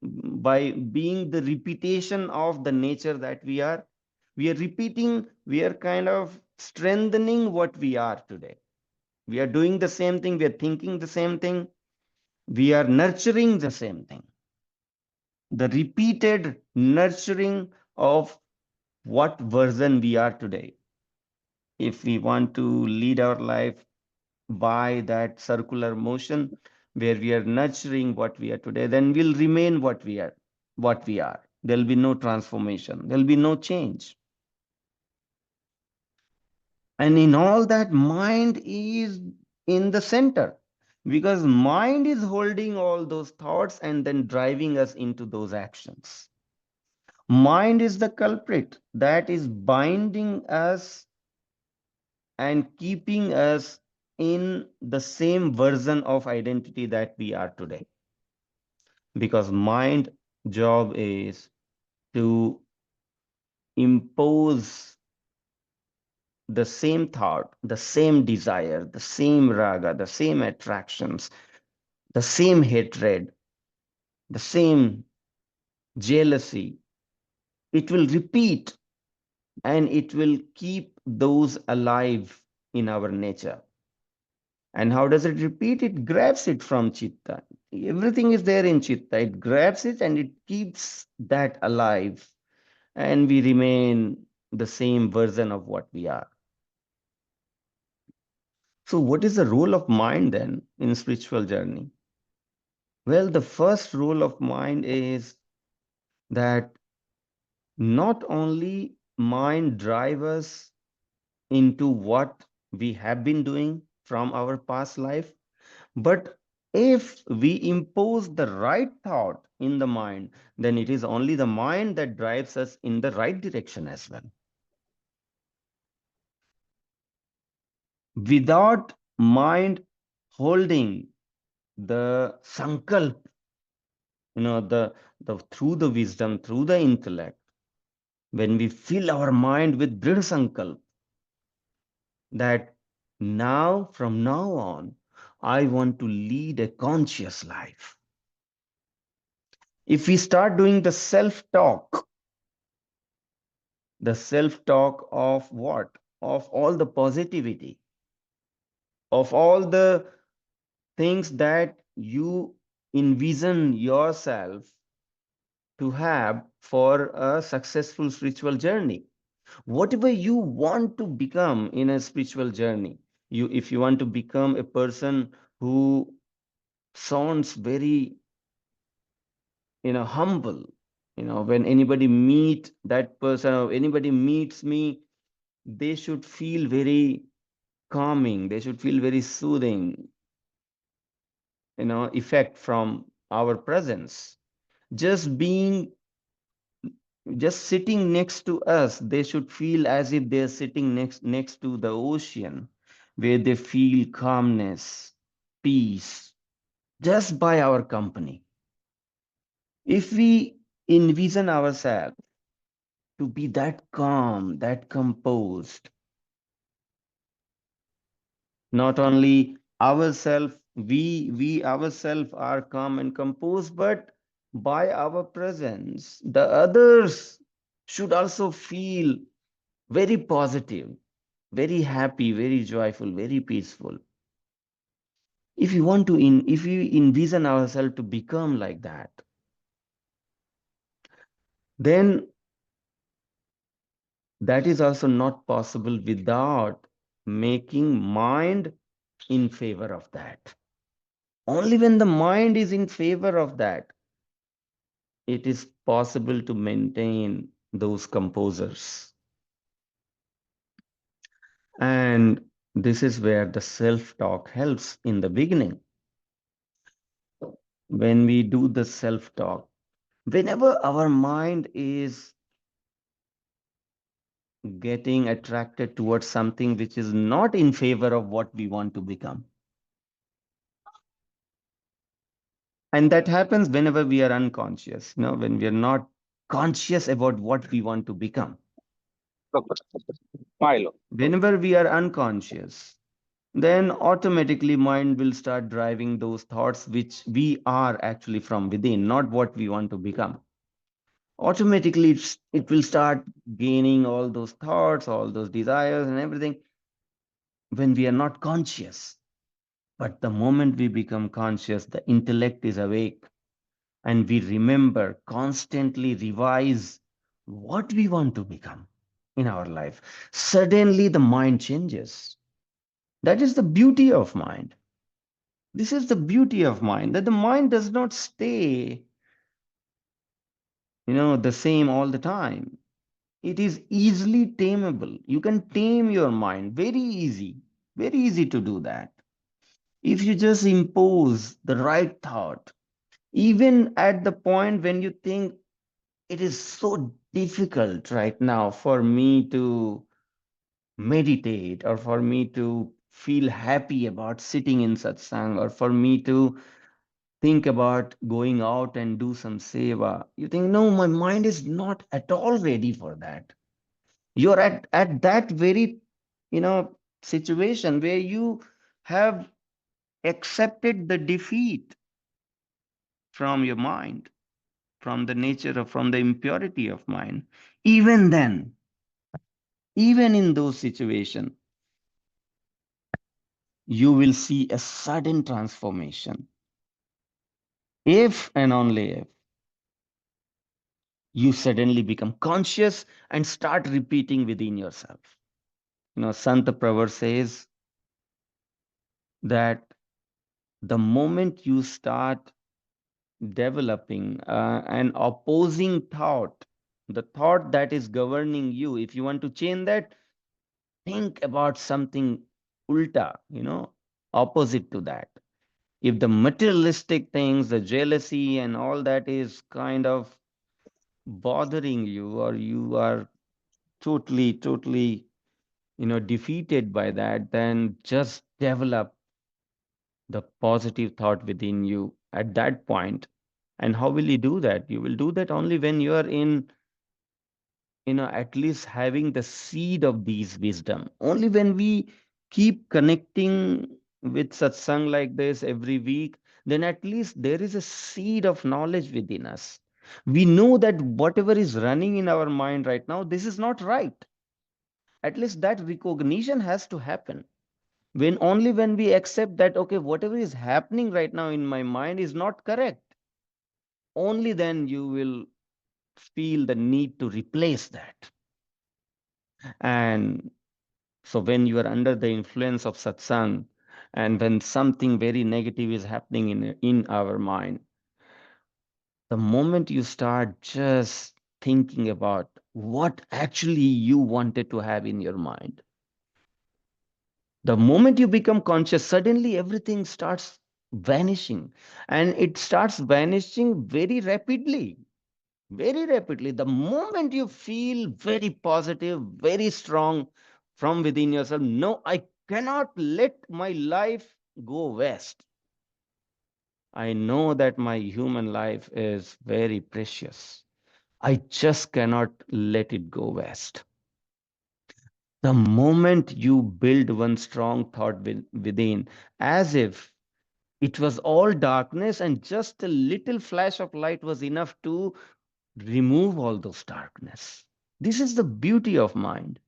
C: by being the repetition of the nature that we are? We are repeating, we are kind of strengthening what we are today. We are doing the same thing, we are thinking the same thing, we are nurturing the same thing. The repeated nurturing of what version we are today. If we want to lead our life by that circular motion where we are nurturing what we are today, then we'll remain what we are. There'll be no transformation, there'll be no change. And in all that, mind is in the center because mind is holding all those thoughts and then driving us into those actions. Mind is the culprit that is binding us and keeping us in the same version of identity that we are today. Because mind job is to impose the same thought, the same desire, the same raga, the same attractions, the same hatred, the same jealousy. It will repeat and it will keep those alive in our nature. And how does it repeat? It grabs it from chitta. Everything is there in chitta. It grabs it and it keeps that alive. And we remain the same version of what we are. So, what is the role of mind then in spiritual journey? Well, the first role of mind is that not only mind drive us into what we have been doing from our past life, but if we impose the right thought in the mind, then it is only the mind that drives us in the right direction as well. Without mind holding the sankalp, the through the wisdom, through the intellect, when we fill our mind with drid sankalp, that now, from now on, I want to lead a conscious life. If we start doing the self-talk of what? Of all the positivity, of all the things that you envision yourself to have for a successful spiritual journey. Whatever you want to become in a spiritual journey, if you want to become a person who sounds very, humble, when anybody meet that person or anybody meets me, they should feel very calming, they should feel very soothing, effect from our presence. Just being, just sitting next to us, they should feel as if they're sitting next to the ocean, where they feel calmness, peace, just by our company. If we envision ourselves to be that calm, that composed. Not only ourselves, we ourselves are calm and composed, but by our presence, the others should also feel very positive, very happy, very joyful, very peaceful. If you want to, if we envision ourselves to become like that, then that is also not possible without making mind in favor of that. Only when the mind is in favor of that, it is possible to maintain those composers. And this is where the self-talk helps in the beginning. When we do the self-talk, whenever our mind is getting attracted towards something which is not in favor of what we want to become. And that happens whenever we are unconscious, when we are not conscious about what we want to become. Whenever we are unconscious, then automatically mind will start driving those thoughts which we are actually from within, not what we want to become. Automatically, it will start gaining all those thoughts, all those desires and everything when we are not conscious. But the moment we become conscious, the intellect is awake and we remember, constantly revise what we want to become in our life. Suddenly the mind changes. That is the beauty of mind. This is the beauty of mind, that the mind does not stay, the same all the time. It is easily tameable. You can tame your mind very easy to do that. If you just impose the right thought, even at the point when you think it is so difficult right now for me to meditate, or for me to feel happy about sitting in satsang, or for me to think about going out and do some seva. You think, no, my mind is not at all ready for that. You're at that very, situation where you have accepted the defeat from your mind, from the nature of, from the impurity of mind. Even then, even in those situations, you will see a sudden transformation. If and only if you suddenly become conscious and start repeating within yourself. Sant Pravar says that the moment you start developing an opposing thought, the thought that is governing you, if you want to change that, think about something ulta, opposite to that. If the materialistic things, the jealousy and all that is kind of bothering you, or you are totally, defeated by that, then just develop the positive thought within you at that point. And how will you do that? You will do that only when you are in, at least having the seed of these wisdom. Only when we keep connecting with satsang like this every week, then at least there is a seed of knowledge within us. We know that whatever is running in our mind right now, this is not right. At least that recognition has to happen. When only when we accept that, okay, whatever is happening right now in my mind is not correct, only then you will feel the need to replace that. And so when you are under the influence of satsang, and when something very negative is happening in our mind, the moment you start just thinking about what actually you wanted to have in your mind, the moment you become conscious, suddenly everything starts vanishing, and it starts vanishing very rapidly. Very rapidly. The moment you feel very positive, very strong from within yourself, no, I cannot let my life go west. I know that my human life is very precious. I just cannot let it go west. The moment you build one strong thought within, as if it was all darkness and just a little flash of light was enough to remove all those darkness. This is the beauty of mind.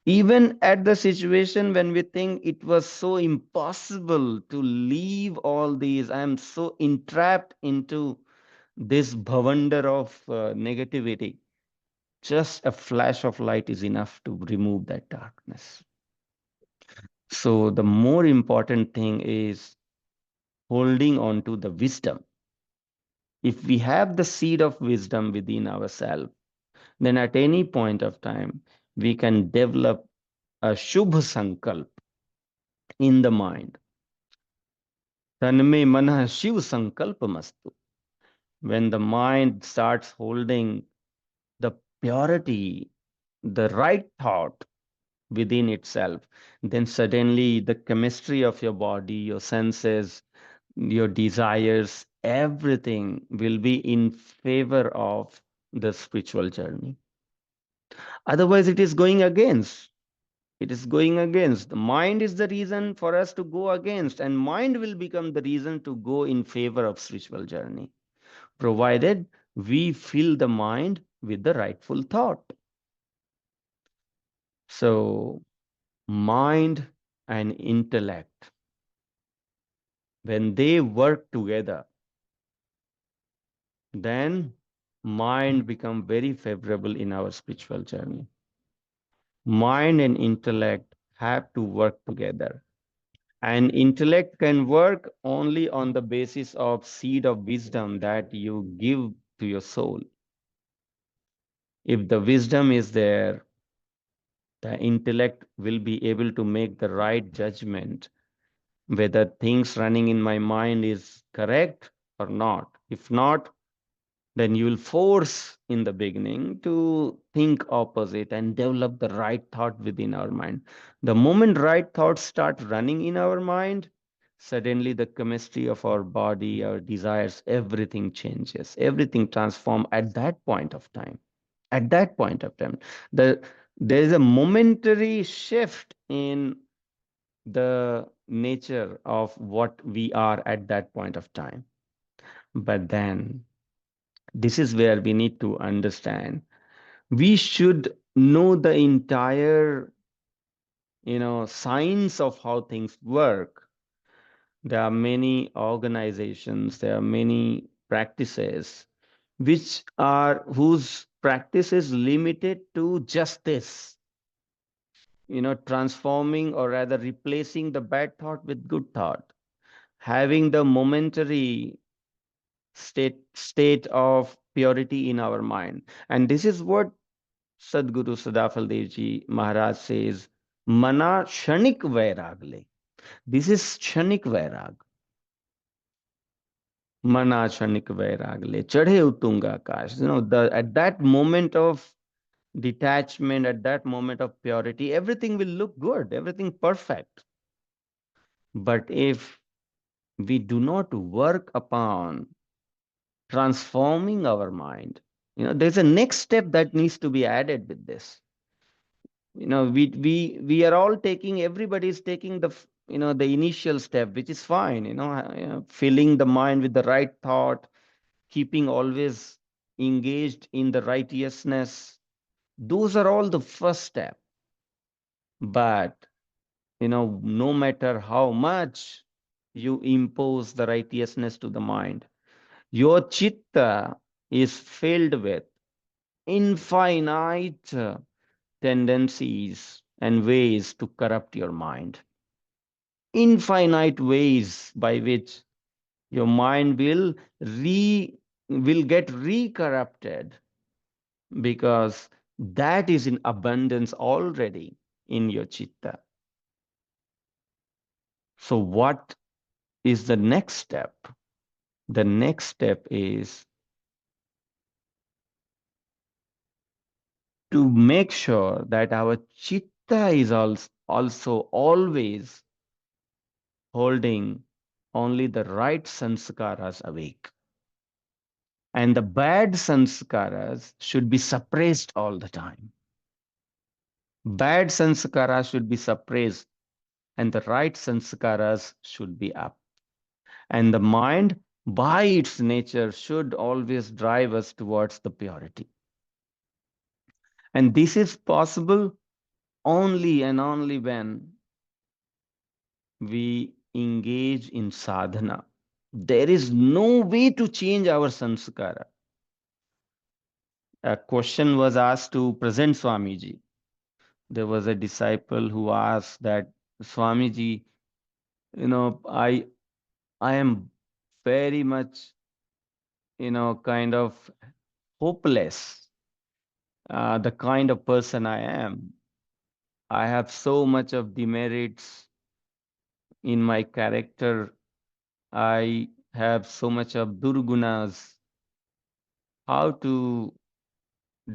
C: Even at the situation when we think it was so impossible to leave all these, I am so entrapped into this bhavander of negativity, just a flash of light is enough to remove that darkness. So the more important thing is holding on to the wisdom. If we have the seed of wisdom within ourselves, then at any point of time, we can develop a Shubha Sankalp in the mind. Tanme manah Shiv Sankalpamastu. When the mind starts holding the purity, the right thought within itself, then suddenly the chemistry of your body, your senses, your desires, everything will be in favor of the spiritual journey. Otherwise, it is going against. It is going against. The mind is the reason for us to go against, and mind will become the reason to go in favor of spiritual journey, provided we fill the mind with the rightful thought. So, mind and intellect, when they work together, then mind become very favorable in our spiritual journey. Mind and intellect have to work together. And intellect can work only on the basis of seed of wisdom that you give to your soul. If the wisdom is there, the intellect will be able to make the right judgment whether things running in my mind is correct or not. If not, then you will force in the beginning to think opposite and develop the right thought within our mind. The moment right thoughts start running in our mind, suddenly the chemistry of our body, our desires, everything changes, everything transforms at that point of time. At that point of time, the there is a momentary shift in the nature of what we are at that point of time. But then this is where we need to understand we should know the entire science of how things work. There are many organizations, there are many practices which are whose practice is limited to just this, transforming or rather replacing the bad thought with good thought, having the momentary state of purity in our mind. And this is what Sadguru Sadafal Devji Maharaj says, Mana Shanik Vairagle. This is Shanik Vairag. Mana Shanik Vairagle. Chadhe Utunga Akash. At that moment of detachment, at that moment of purity, everything will look good, everything perfect. But if we do not work upon transforming our mind, there's a next step that needs to be added with this. We are all taking, everybody's taking the initial step, which is fine, filling the mind with the right thought, keeping always engaged in the righteousness. Those are all the first step. But no matter how much you impose the righteousness to the mind, your chitta is filled with infinite tendencies and ways to corrupt your mind. Infinite ways by which your mind will get re-corrupted, because that is in abundance already in your chitta. So what is the next step? The next step is to make sure that our chitta is also always holding only the right sanskaras awake. And the bad sanskaras should be suppressed all the time. Bad sanskaras should be suppressed, and the right sanskaras should be up. And the mind, by its nature, should always drive us towards the purity. And this is possible only and only when we engage in sadhana. There is no way to change our sanskara. A question was asked to present Swamiji. There was a disciple who asked that, Swamiji, I am very much, kind of hopeless, the kind of person I am. I have so much of demerits in my character. I have so much of durgunas. How to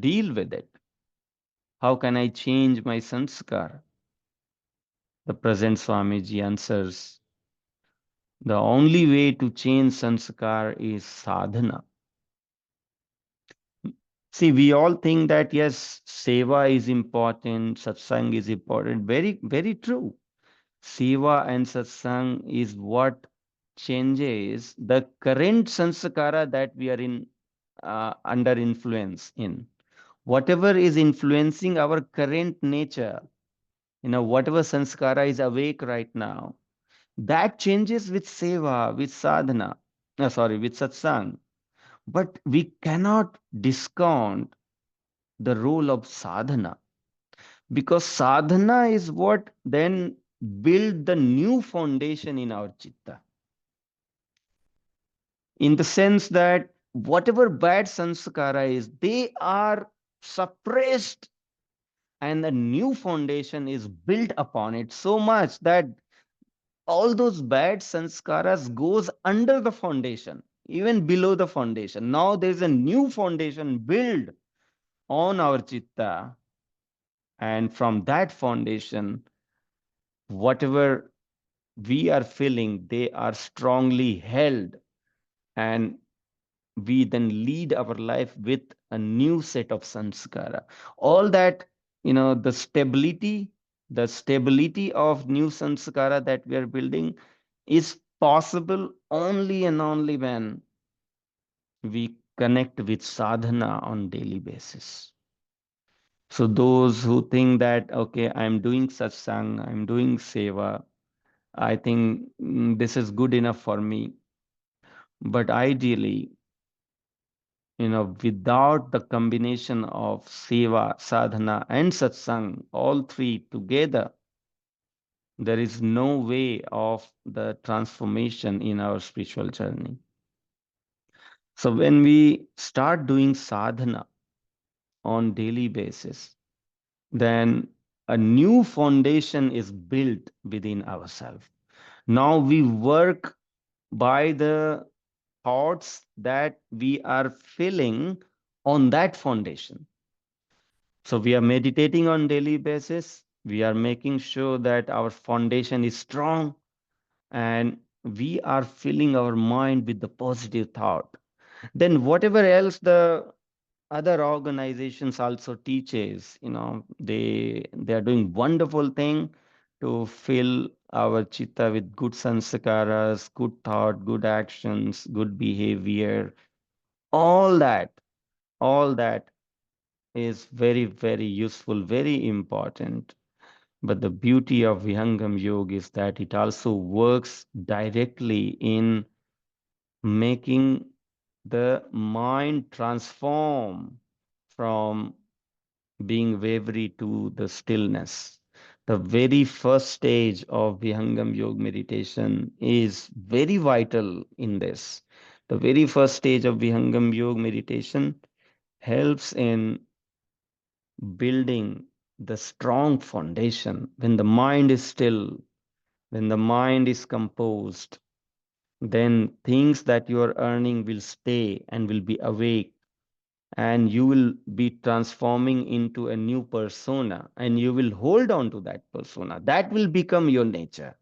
C: deal with it? How can I change my sanskar? The present Swamiji answers, the only way to change sanskar is sadhana. See, we all think that yes, seva is important, satsang is important. Very, very true. Seva and satsang is what changes the current sanskara that we are in, under influence in. Whatever is influencing our current nature, whatever sanskara is awake right now, that changes with seva, with sadhana, with satsang. But we cannot discount the role of sadhana, because sadhana is what then build the new foundation in our chitta. In the sense that whatever bad sanskara is, they are suppressed and a new foundation is built upon it so much that all those bad sanskaras goes under the foundation, even below the foundation. Now there's a new foundation built on our chitta, and from that foundation, whatever we are feeling, they are strongly held, and we then lead our life with a new set of sanskara. All that, the stability of new sanskara that we are building is possible only and only when we connect with sadhana on daily basis. So those who think that, okay, I'm doing satsang, I'm doing seva, I think this is good enough for me. But ideally, without the combination of seva, sadhana, and satsang, all three together, there is no way of the transformation in our spiritual journey. So when we start doing sadhana on daily basis, then a new foundation is built within ourselves. Now we work by the thoughts that we are feeling on that foundation. So we are meditating on daily basis. We are making sure that our foundation is strong, and we are filling our mind with the positive thought. Then whatever else the other organizations also teaches, they are doing wonderful thing to fill our chitta with good sanskaras, good thought, good actions, good behavior. All that, all that is very, very useful, very important. But the beauty of Vihangam Yoga is that it also works directly in making the mind transform from being wavery to the stillness. The very first stage of Vihangam Yoga meditation is very vital in this. The very first stage of Vihangam Yoga meditation helps in building the strong foundation. When the mind is still, when the mind is composed, then things that you are earning will stay and will be awake, and you will be transforming into a new persona, and you will hold on to that persona. That will become your nature.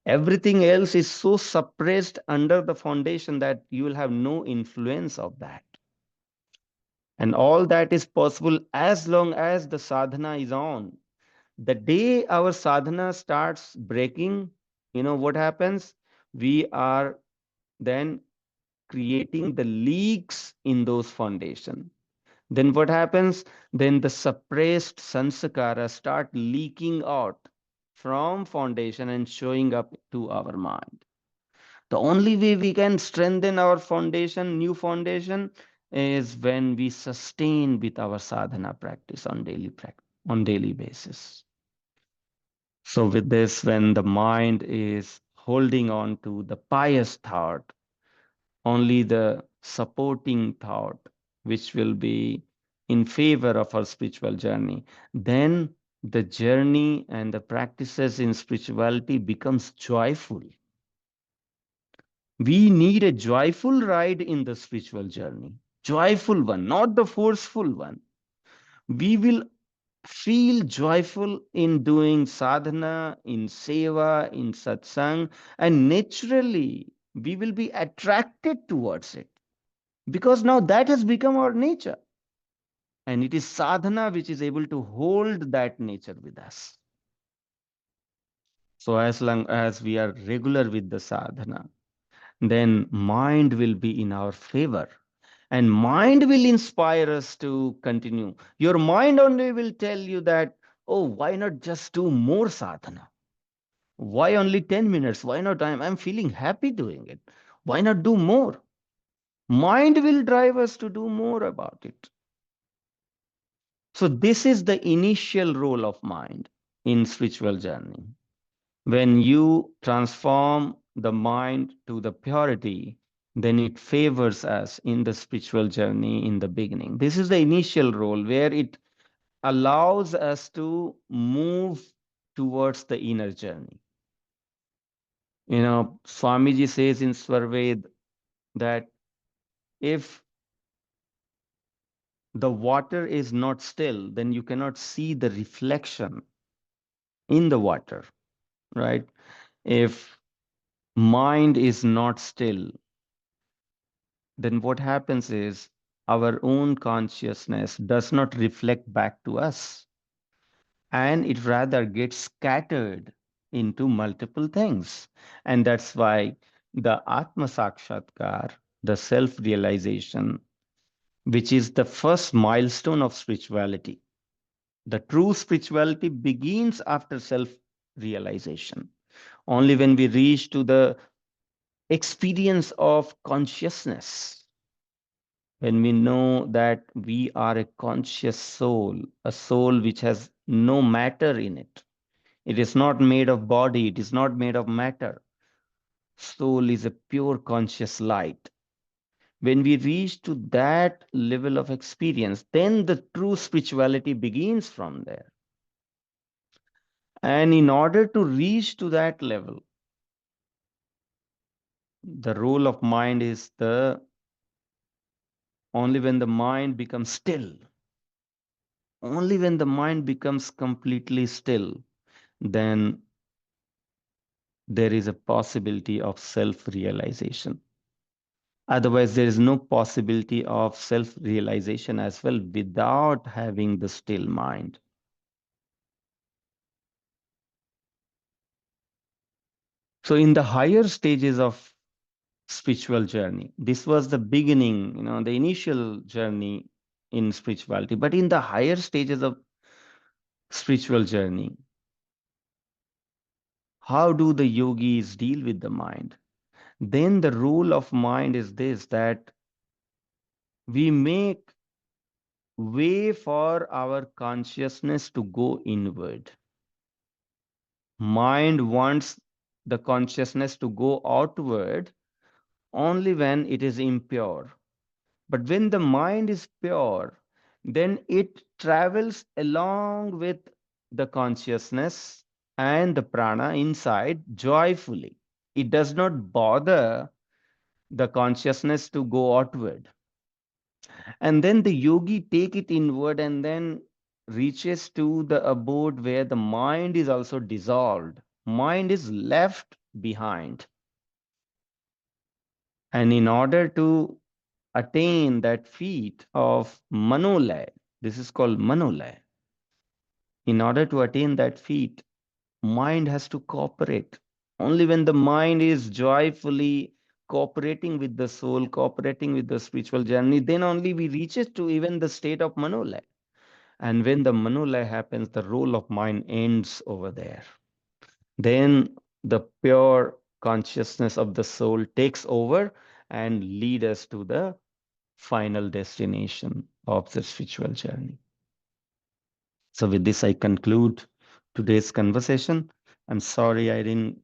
C: Everything else is so suppressed under the foundation that you will have no influence of that. And all that is possible as long as the sadhana is on. The day our sadhana starts breaking, what happens? We are then creating the leaks in those foundation. Then what happens? Then the suppressed sanskara start leaking out from foundation and showing up to our mind. The only way we can strengthen our foundation, new foundation, is when we sustain with our sadhana practice on daily basis. So with this, when the mind is holding on to the pious thought, only the supporting thought, which will be in favor of our spiritual journey, then the journey and the practices in spirituality becomes joyful. We need a joyful ride in the spiritual journey. Joyful one, not the forceful one. We will feel joyful in doing sadhana, in seva, in satsang, and naturally we will be attracted towards it because now that has become our nature. And it is sadhana which is able to hold that nature with us. So, as long as we are regular with the sadhana, then mind will be in our favor and mind will inspire us to continue. Your mind only will tell you that, oh, why not just do more sadhana? Why only 10 minutes? Why not? I'm feeling happy doing it. Why not do more? Mind will drive us to do more about it. So this is the initial role of mind in spiritual journey. When you transform the mind to the purity, then it favors us in the spiritual journey in the beginning. This is the initial role where it allows us to move towards the inner journey. Swamiji says in Svarved that if the water is not still, then you cannot see the reflection in the water, right? If mind is not still, then what happens is our own consciousness does not reflect back to us, and it rather gets scattered into multiple things. And that's why the Atma Sakshatkar, the self realization, which is the first milestone of spirituality, the true spirituality begins after self realization. Only when we reach to the experience of consciousness, when we know that we are a conscious soul, a soul which has no matter in it. It is not made of body, it is not made of matter. Soul is a pure conscious light. When we reach to that level of experience, then the true spirituality begins from there. And in order to reach to that level, the role of mind is the only when the mind becomes still, only when the mind becomes completely still, then there is a possibility of self realization. Otherwise, there is no possibility of self realization as well without having the still mind. So, in the higher stages of spiritual journey, this was the beginning, the initial journey in spirituality. But in the higher stages of spiritual journey, how do the yogis deal with the mind? Then the rule of mind is this, that we make way for our consciousness to go inward. Mind wants the consciousness to go outward only when it is impure. But when the mind is pure, then it travels along with the consciousness and the prana inside joyfully. It does not bother the consciousness to go outward. And then the yogi take it inward and then reaches to the abode where the mind is also dissolved. Mind is left behind. And in order to attain that feat of manolay, this is called manolay. In order to attain that feat, mind has to cooperate. Only when the mind is joyfully cooperating with the soul, cooperating with the spiritual journey, then only we reach it to even the state of manolay. And when the manolay happens, the role of mind ends over there. Then the pure consciousness of the soul takes over and lead us to the final destination of the spiritual journey. So with this, I conclude today's conversation. I'm sorry I didn't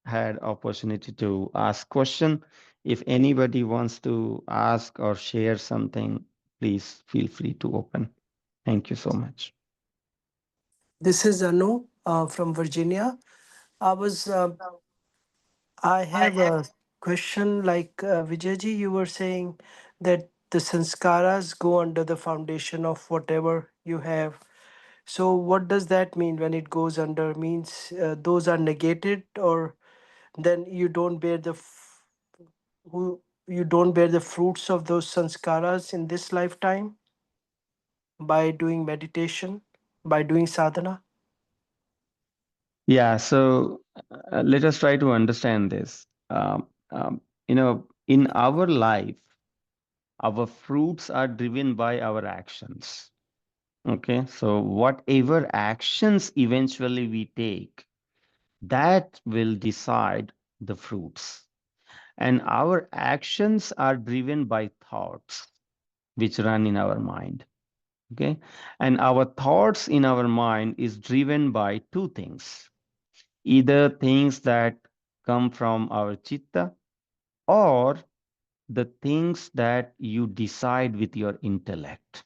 C: had opportunity to ask question. If anybody wants to ask or share something, please feel free to open. Thank you so much.
D: This is Anu from Virginia. I was I have a question like Vijayji, you were saying that the sanskaras go under the foundation of whatever you have. So what does that mean when it goes under? Means those are negated, or then you don't bear the you don't bear the fruits of those sanskaras in this lifetime by doing meditation, by doing sadhana?
C: Yeah, so let us try to understand this. In our life, our fruits are driven by our actions. Okay, so whatever actions eventually we take, that will decide the fruits. And our actions are driven by thoughts which run in our mind. Okay, and our thoughts in our mind is driven by two things, either things that come from our chitta or the things that you decide with your intellect.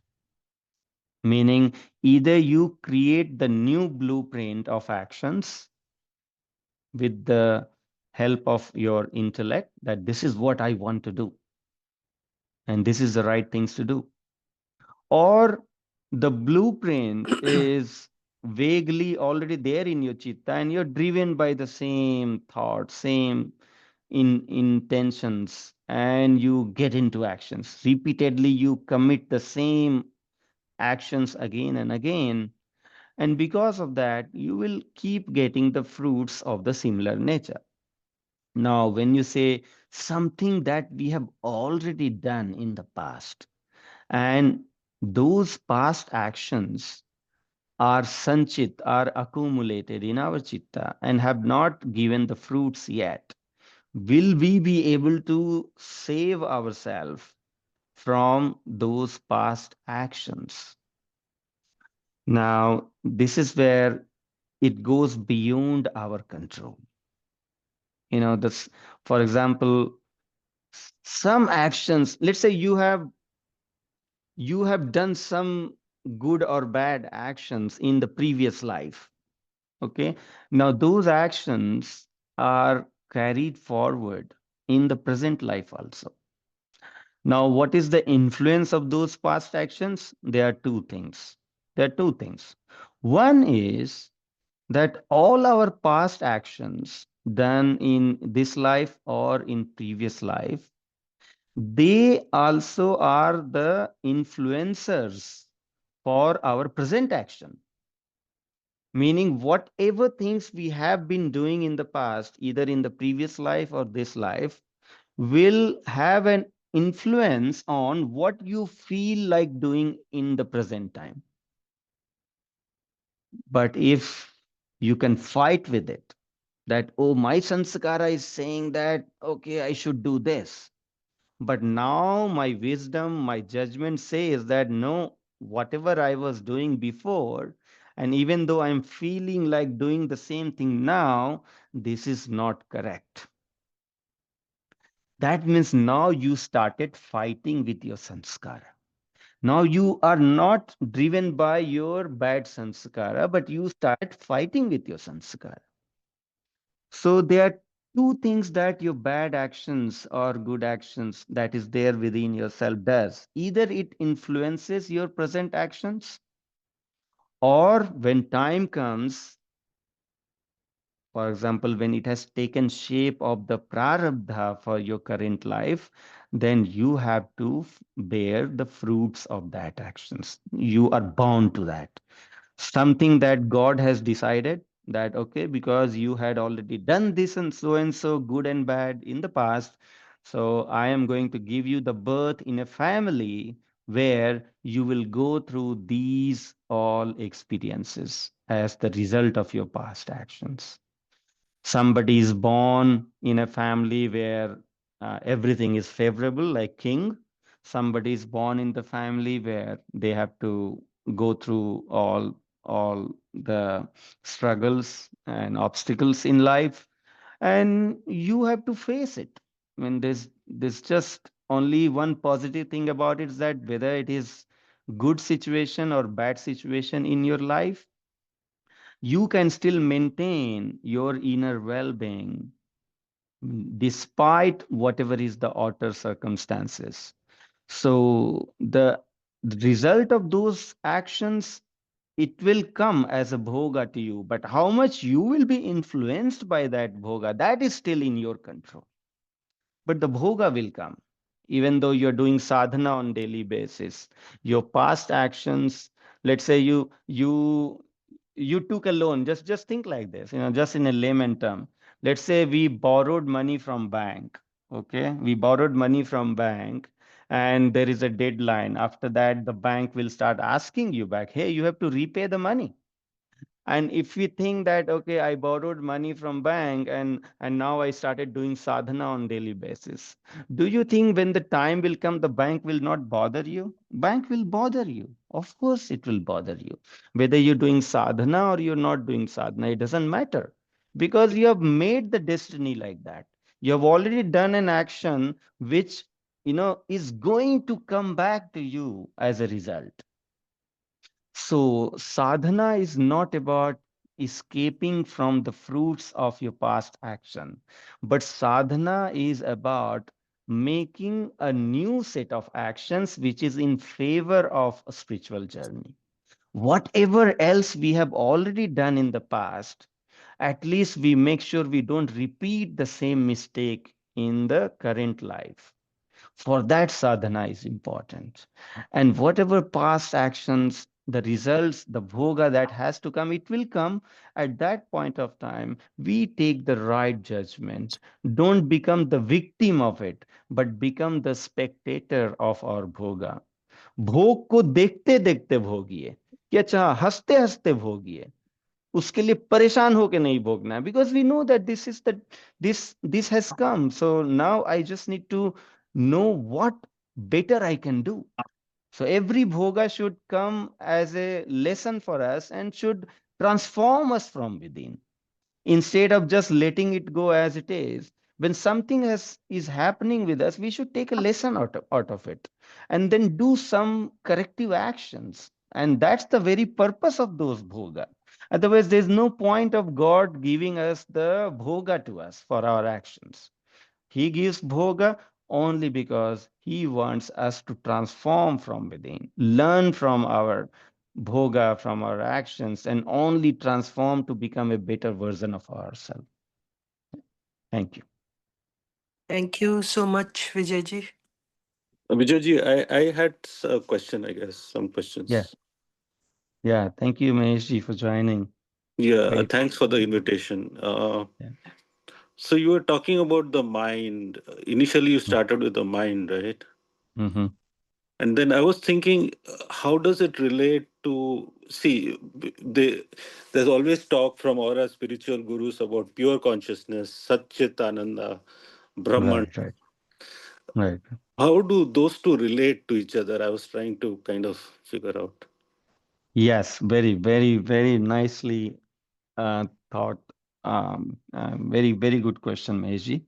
C: Meaning, either you create the new blueprint of actions with the help of your intellect, that this is what I want to do and this is the right things to do, or the blueprint is vaguely already there in your chitta and you're driven by the same thoughts, same intentions, and you get into actions repeatedly. You commit the same actions again and again, and because of that you will keep getting the fruits of the similar nature. Now when you say something that we have already done in the past, and those past actions are sanchit, are accumulated in our chitta and have not given the fruits yet, will we be able to save ourselves from those past actions? Now, this is where it goes beyond our control. This, for example, some actions, let's say you have done some good or bad actions in the previous life. Okay, now those actions are carried forward in the present life also. Now what is the influence of those past actions? There are two things. One is that all our past actions done in this life or in previous life, they also are the influencers for our present action. Meaning, whatever things we have been doing in the past, either in the previous life or this life, will have an influence on what you feel like doing in the present time. But if you can fight with it, that, oh, my sanskara is saying that, okay, I should do this. But now my wisdom, my judgment says that no, whatever I was doing before, and even though I'm feeling like doing the same thing now, this is not correct. That means now you started fighting with your sanskara. Now you are not driven by your bad sanskara, but you started fighting with your sanskara. So there are two things that your bad actions or good actions that is there within yourself does. Either it influences your present actions, or when time comes, For example, when it has taken shape of the prarabdha for your current life, then you have to bear the fruits of that actions. You are bound to that. Something that God has decided that, okay, because you had already done this and so good and bad in the past, so I am going to give you the birth in a family where you will go through these all experiences as the result of your past actions. Somebody is born in a family where everything is favorable, like king. Somebody is born in the family where they have to go through all the struggles and obstacles in life, and you have to face it. I mean, there's just only one positive thing about it, is that whether it is good situation or bad situation in your life, you can still maintain your inner well-being despite whatever is the outer circumstances. So the result of those actions, it will come as a bhoga to you, but how much you will be influenced by that bhoga, that is still in your control. But the bhoga will come. Even though you're doing sadhana on daily basis, your past actions, let's say you took a loan. Just think like this, just in a layman term. Let's say we borrowed money from bank. Okay, we borrowed money from bank, and there is a deadline. After that, the bank will start asking you back, hey, you have to repay the money. And if we think that, okay, I borrowed money from bank, and now I started doing sadhana on daily basis, do you think when the time will come, the bank will not bother you? Bank will bother you. Of course, it will bother you. Whether you're doing sadhana or you're not doing sadhana, it doesn't matter, because you have made the destiny like that. You have already done an action which is going to come back to you as a result. So, sadhana is not about escaping from the fruits of your past action, but sadhana is about making a new set of actions which is in favor of a spiritual journey. Whatever else we have already done in the past, at least we make sure we don't repeat the same mistake in the current life. For that, sadhana is important. And whatever past actions, the results, the bhoga that has to come, it will come at that point of time. We take the right judgment. Don't become the victim of it, but become the spectator of our bhoga. भोग को देखते देखते भोगिए, कि अच्छा हंसते हंसते भोगिए, उसके लिए परेशान होके नहीं भोगना है, because we know that this has come, so now I just need to know what better I can do. So every bhoga should come as a lesson for us and should transform us from within, instead of just letting it go as it is. When something is happening with us, we should take a lesson out of it and then do some corrective actions. And that's the very purpose of those bhoga. Otherwise, there's no point of God giving us the bhoga to us for our actions. He gives bhoga only because he wants us to transform from within, learn from our bhoga, from our actions, and only transform to become a better version of ourselves. Thank you.
D: Thank you so much, Vijayji.
E: Vijayji, I had a question, I guess, some
C: Yeah.
E: questions.
C: Yeah. Thank you, Maheshji, for joining.
E: Yeah,
C: Very.
E: thanks for the invitation.
C: Yeah.
E: So you were talking about the mind. Initially, you started with the mind, right?
C: Mm-hmm.
E: And then I was thinking, how does it relate to, see, there's always talk from our spiritual gurus about pure consciousness, Satchit Ananda, Brahman.
C: Right. Right. Right.
E: How do those two relate to each other? I was trying to kind of figure out.
C: Yes. Very, very, very nicely thought. Very, very good question, Maheshji.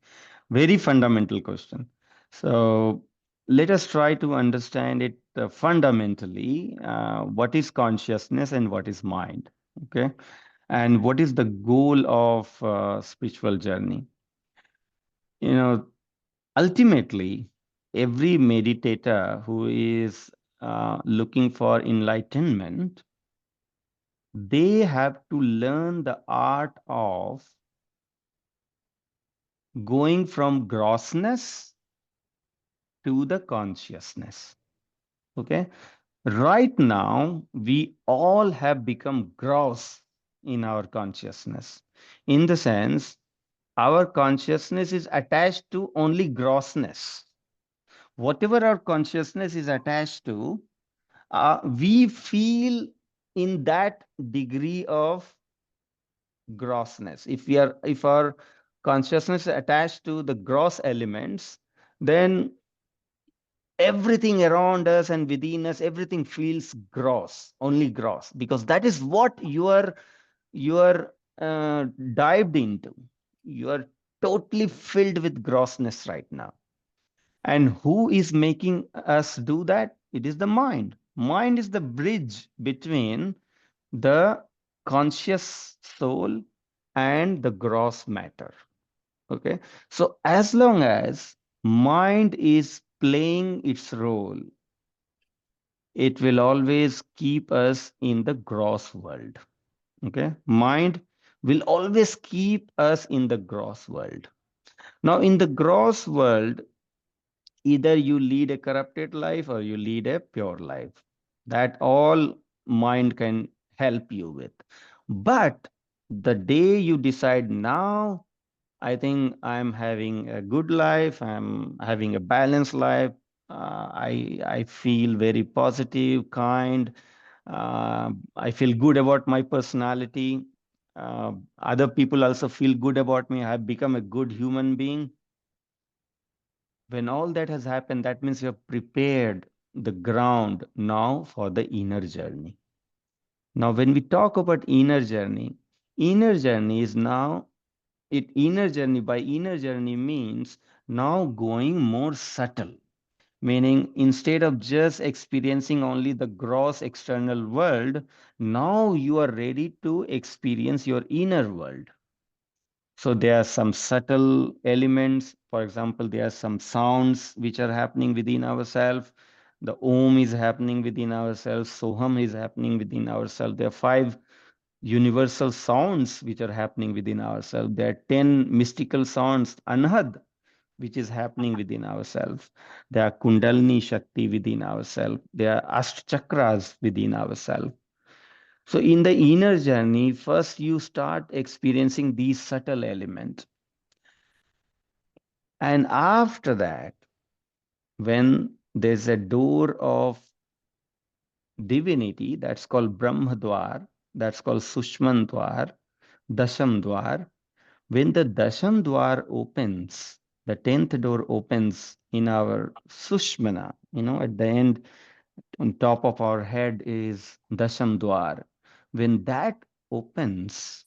C: Very fundamental question. So let us try to understand it fundamentally. What is consciousness and what is mind? Okay. And what is the goal of spiritual journey? You know, ultimately, every meditator who is looking for enlightenment, they have to learn the art of going from grossness to the consciousness. Okay. Right now, we all have become gross in our consciousness. In the sense, our consciousness is attached to only grossness. Whatever our consciousness is attached to, we feel in that degree of grossness. If our consciousness is attached to the gross elements, then everything around us and within us, everything feels gross, only gross, because that is what you are dived into. You are totally filled with grossness right now. And who is making us do that? It is the mind. Mind is the bridge between the conscious soul and the gross matter. Okay. So as long as mind is playing its role, it will always keep us in the gross world. Okay. Mind will always keep us in the gross world. Now, in the gross world, either you lead a corrupted life or you lead a pure life. That all mind can help you with. But the day you decide, now I think I'm having a good life, I'm having a balanced life, I feel very positive, kind, I feel good about my personality. Other people also feel good about me. I've become a good human being. When all that has happened, that means you have prepared the ground now for the inner journey. Now, when we talk about inner journey is now, inner journey, by inner journey means now going more subtle, meaning instead of just experiencing only the gross external world, now you are ready to experience your inner world. So there are some subtle elements. For example, there are some sounds which are happening within ourselves. The Om is happening within ourselves. Soham is happening within ourselves. There are 5 universal sounds which are happening within ourselves. There are 10 mystical sounds, Anhad, which is happening within ourselves. There are Kundalini Shakti within ourselves. There are Asht Chakras within ourselves. So in the inner journey, first you start experiencing these subtle elements. And after that, when there's a door of divinity, that's called Brahmadwar, that's called Sushman Dwar, Dasham Dwar. When the Dasham Dwar opens, the 10th door opens in our Sushmana, at the end, on top of our head is Dasham Dwar. When that opens,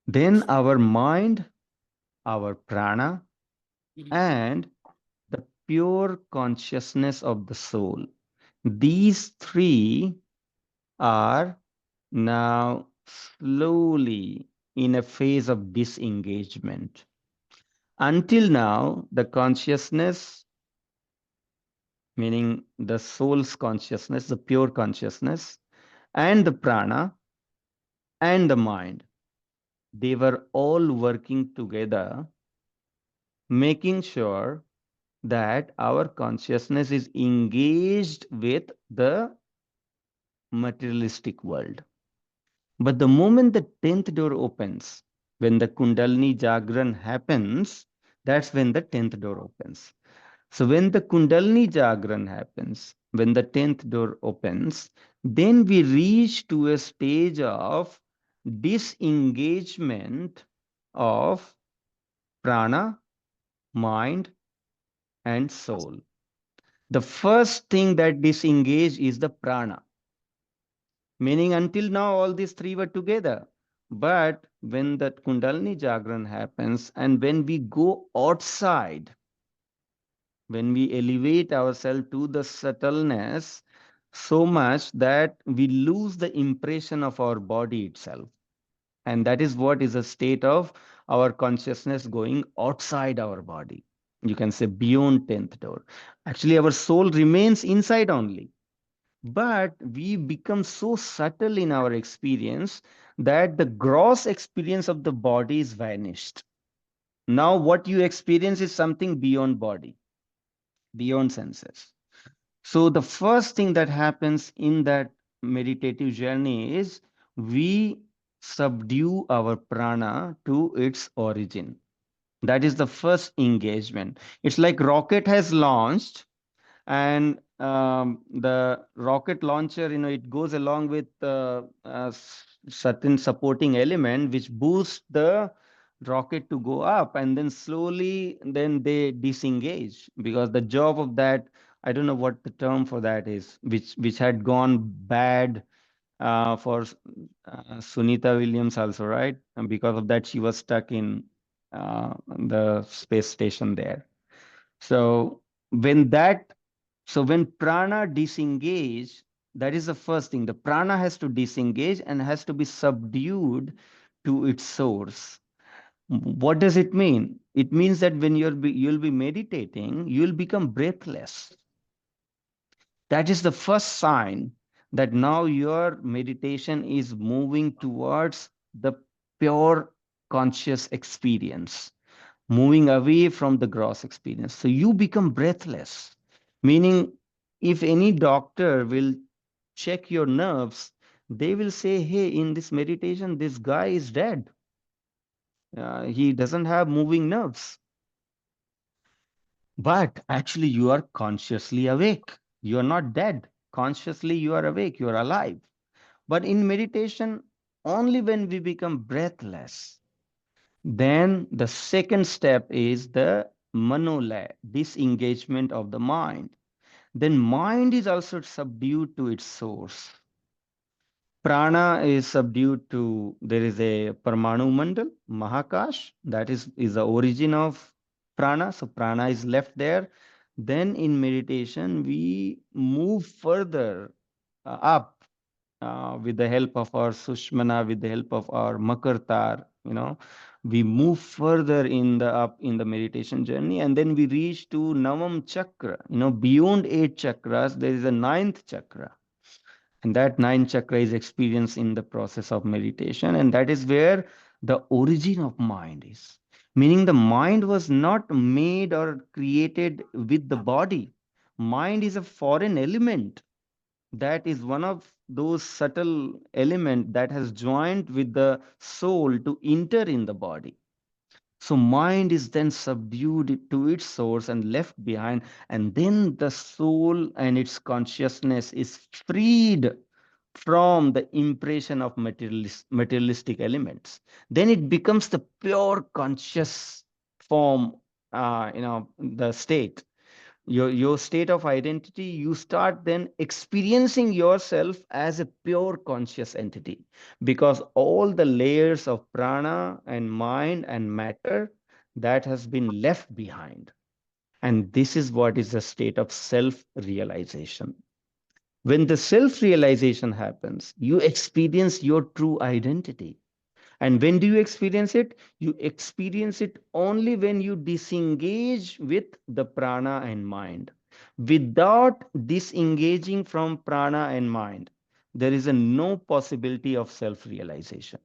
C: then our mind, our prana, and the pure consciousness of the soul, these 3 are now slowly in a phase of disengagement. Until now, the consciousness, meaning the soul's consciousness, the pure consciousness, and the prana, and the mind, they were all working together, making sure that our consciousness is engaged with the materialistic world. But the moment the 10th door opens, when the Kundalini Jagran happens, that's when the 10th door opens. So when the Kundalini Jagran happens, when the 10th door opens, then we reach to a stage of disengagement of prana, mind, and soul. The first thing that disengage is the prana. Meaning until now, all these 3 were together. But when that Kundalini Jagran happens and when we go outside, when we elevate ourselves to the subtleness so much that we lose the impression of our body itself. And that is what is a state of our consciousness going outside our body. You can say beyond 10th door. Actually, our soul remains inside only. But we become so subtle in our experience that the gross experience of the body is vanished. Now what you experience is something beyond body, beyond senses. So the first thing that happens in that meditative journey is we subdue our prana to its origin. That is the first engagement. It's like rocket has launched, and the rocket launcher, it goes along with certain supporting element which boosts the rocket to go up, and then slowly then they disengage, because the job of that, I don't know what the term for that is, which had gone bad for Sunita Williams also, right? And because of that she was stuck in the space station there. So when that, so when prana disengage, that is the first thing. The prana has to disengage and has to be subdued to its source. What does it mean? It means that when you'll be meditating, you'll become breathless. That is the first sign that now your meditation is moving towards the pure conscious experience, moving away from the gross experience. So you become breathless, meaning if any doctor will check your nerves, they will say, hey, in this meditation, this guy is dead. He doesn't have moving nerves. But actually, you are consciously awake. You are not dead. Consciously, you are awake. You are alive. But in meditation, only when we become breathless, then the second step is the manolaya, disengagement of the mind. Then mind is also subdued to its source. Prana is subdued to, there is a Parmanu Mandal, Mahakash, that is the origin of prana. So prana is left there. Then in meditation, we move further up with the help of our Sushmana, with the help of our Makartar, we move further in the up in the meditation journey, and then we reach to Navam Chakra. Beyond 8 chakras, there is a ninth chakra, and that ninth chakra is experienced in the process of meditation, and that is where the origin of mind is. Meaning the mind was not made or created with the body. Mind is a foreign element, that is one of those subtle element that has joined with the soul to enter in the body. So mind is then subdued to its source and left behind, and then the soul and its consciousness is freed from the impression of materialistic elements. Then it becomes the pure conscious form, the state, your state of identity. You start then experiencing yourself as a pure conscious entity, because all the layers of prana and mind and matter, that has been left behind. And this is what is the state of self realization. When the self realization happens, you experience your true identity. And when do you experience it? You experience it only when you disengage with the prana and mind. Without disengaging from prana and mind, there is a no possibility of self-realization.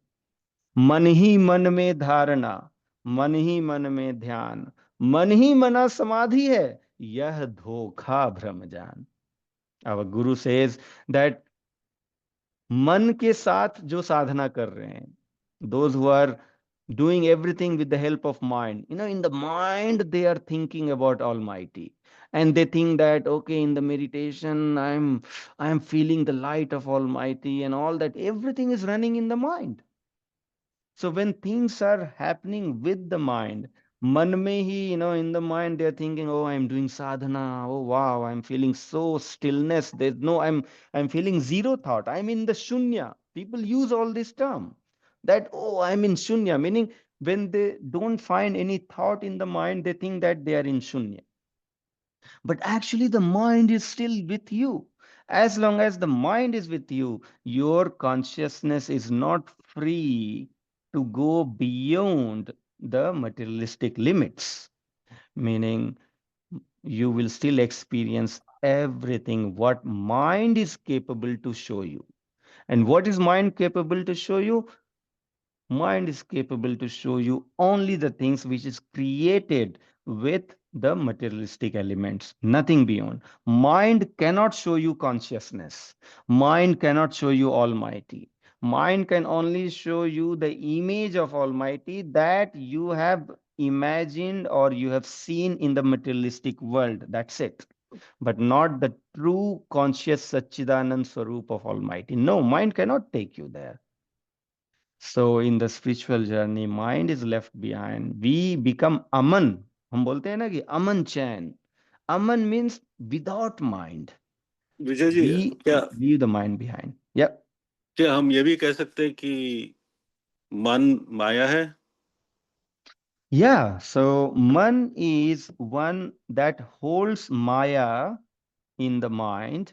C: मन ही मन में धारणा, मन ही मन में ध्यान, मन ही मना समाधि है, यह धोखा भ्रम जान. Our guru says that मन के साथ जो साधना कर रहे हैं, those who are doing everything with the help of mind, in the mind they are thinking about Almighty, and they think that, okay, in the meditation I'm feeling the light of Almighty, and all that, everything is running in the mind. So when things are happening with the mind, man mein hi, in the mind they're thinking, oh, I'm doing sadhana. Oh, wow, I'm feeling so stillness. I'm feeling zero thought. I'm in the shunya. People use all this term that, oh, I'm in shunya, meaning when they don't find any thought in the mind, they think that they are in shunya. But actually, the mind is still with you. As long as the mind is with you, your consciousness is not free to go beyond the materialistic limits, meaning you will still experience everything what mind is capable to show you. And what is mind capable to show you? Mind is capable to show you only the things which is created with the materialistic elements, nothing beyond. Mind cannot show you consciousness. Mind cannot show you Almighty. Mind can only show you the image of Almighty that you have imagined or you have seen in the materialistic world. That's it. But not the true conscious Satchidanand Swarup of Almighty. No, mind cannot take you there. So in the spiritual journey, mind is left behind. We become aman. हम बोलते हैं ना कि अमन चैन. Aman means without mind.
E: Vijay ji,
C: We
E: क्या
C: leave the mind behind. Yeah.
E: क्या हम ये भी कह सकते हैं कि मन माया है?
C: Yeah. So man is one that holds Maya in the mind,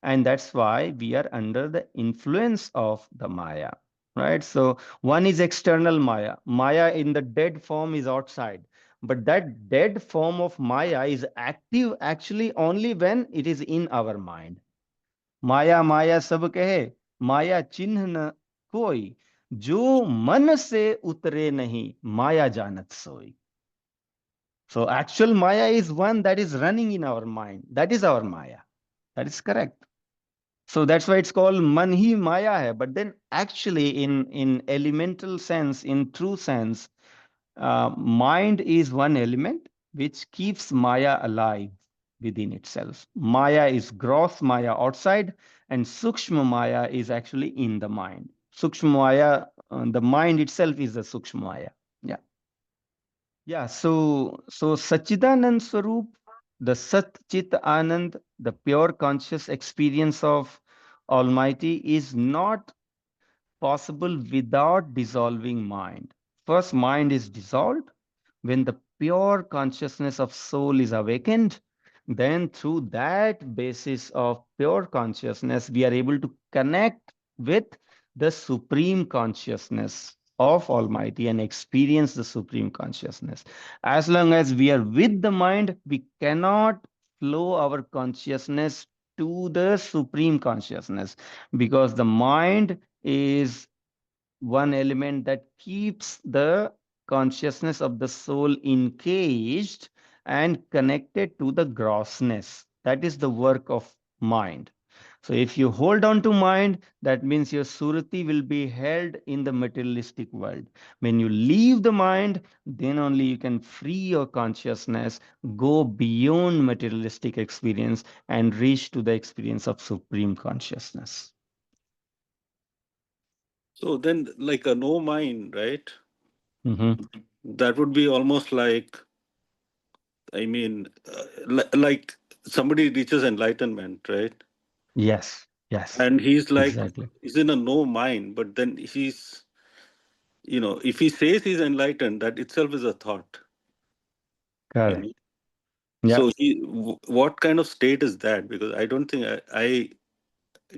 C: and that's why we are under the influence of the Maya. Right? So one is external Maya. Maya in the dead form is outside. But that dead form of Maya is active actually only when it is in our mind. Maya Maya sab kahe, Maya चिन्ह न कोई, जो मन से उतरे नहीं, Maya janat सोई. So actual Maya is one that is running in our mind. That is our Maya. That is correct. So that's why it's called man hi maya hai. But then actually in elemental sense, in true sense, mind is one element which keeps Maya alive within itself. Maya is gross Maya outside, and Sukshma Maya is actually in the mind. Sukshma Maya, the mind itself is the Sukshma Maya. Yeah. Yeah. So Sachidanand Swarup, the Sat Chit Anand, the pure conscious experience of Almighty is not possible without dissolving mind. First, mind is dissolved. When the pure consciousness of soul is awakened, then through that basis of pure consciousness, we are able to connect with the supreme consciousness of Almighty and experience the supreme consciousness. As long as we are with the mind, we cannot flow our consciousness to the supreme consciousness, because the mind is one element that keeps the consciousness of the soul encaged and connected to the grossness. That is the work of mind. So if you hold on to mind, that means your surati will be held in the materialistic world. When you leave the mind, then only you can free your consciousness, go beyond materialistic experience, and reach to the experience of supreme consciousness.
E: So then, like a no mind, right?
C: Mhm.
E: That would be almost like, I mean, like somebody reaches enlightenment, right?
C: Yes, yes,
E: And he's like,
C: exactly.
E: he's in a no mind, but then he's, if he says he's enlightened, that itself is a thought, you
C: Correct.
E: know.
C: Yeah.
E: So what kind of state is that? Because I don't think I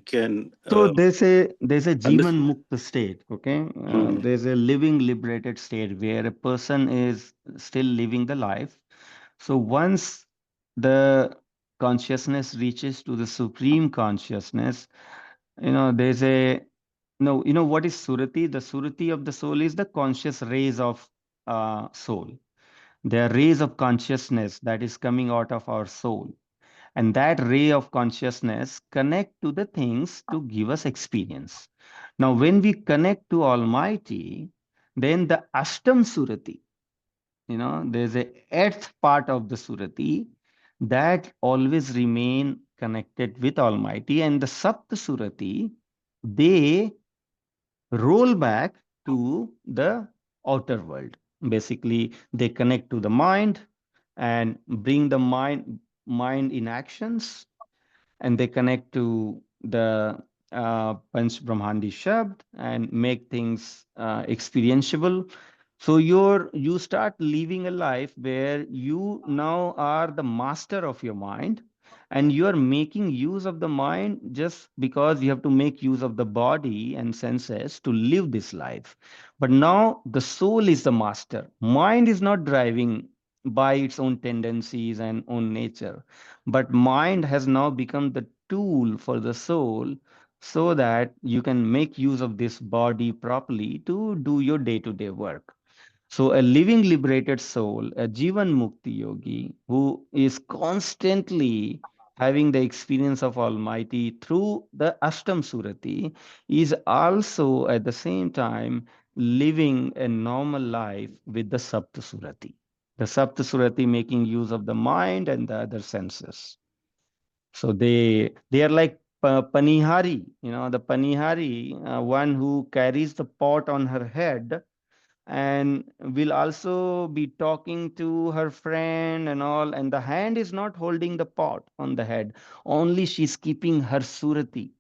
E: can
C: So there's a Jivan
E: understand.
C: Mukta state, okay?
E: Mm.
C: There's a living liberated state where a person is still living the life. So once the consciousness reaches to the supreme consciousness, there's a no, what is Surati? The Surati of the soul is the conscious rays of soul. They are rays of consciousness that is coming out of our soul. And that ray of consciousness connect to the things to give us experience. Now, when we connect to Almighty, then the Ashtam Surati, there's a eighth part of the Surati that always remain connected with Almighty, and the Sapt Surati, they roll back to the outer world. Basically, they connect to the mind and bring the mind in actions, and they connect to the Panch Brahmandi Shabd and make things experientiable. So you start living a life where you now are the master of your mind, and you are making use of the mind just because you have to make use of the body and senses to live this life. But now the soul is the master. Mind is not driving by its own tendencies and own nature. But mind has now become the tool for the soul so that you can make use of this body properly to do your day-to-day work. So, a living liberated soul, a Jivan Mukti yogi, who is constantly having the experience of Almighty through the Ashtam Surati, is also at the same time living a normal life with the Sapta Surati. The Sapta Surati making use of the mind and the other senses. So they are like Panihari, the Panihari, one who carries the pot on her head and will also be talking to her friend and all, and the hand is not holding the pot on the head, only she's keeping her surati,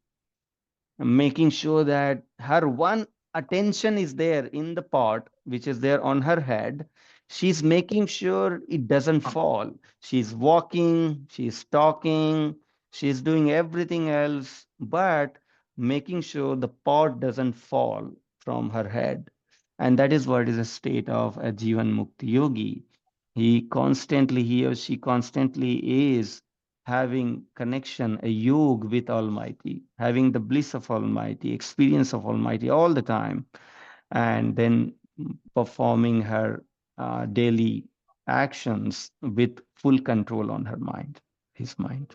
C: making sure that her one attention is there in the pot which is there on her head. She's making sure it doesn't fall. She's walking, she's talking, she's doing everything else, but making sure the pot doesn't fall from her head. And that is what is a state of a Jivan Mukti yogi. He or she constantly is having connection, a yoga with Almighty, having the bliss of Almighty, experience of Almighty all the time, and then performing her daily actions with full control on her mind, his mind.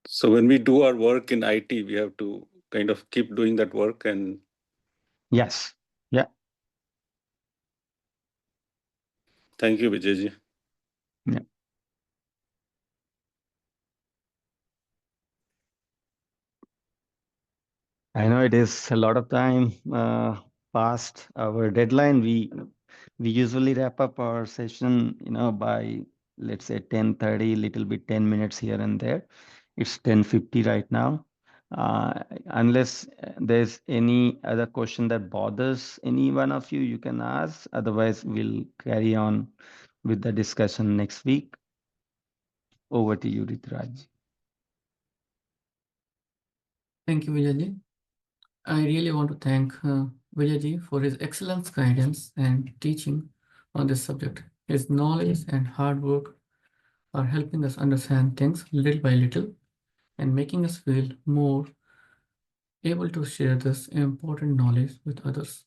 E: So when we do our work in IT, we have to kind of keep doing that work. And
C: Yes. Yeah.
E: thank you, Vijayji.
C: Yeah. I know it is a lot of time past our deadline. We usually wrap up our session, by let's say 10:30, little bit 10 minutes here and there. It's 10:50 right now. Unless there's any other question that bothers any one of you, you can ask. Otherwise, we'll carry on with the discussion next week. Over to you, Rituraj.
A: Thank you, Vijayji. I really want to thank Vijayji for his excellent guidance and teaching on this subject. His knowledge and hard work are helping us understand things little by little and making us feel more able to share this important knowledge with others.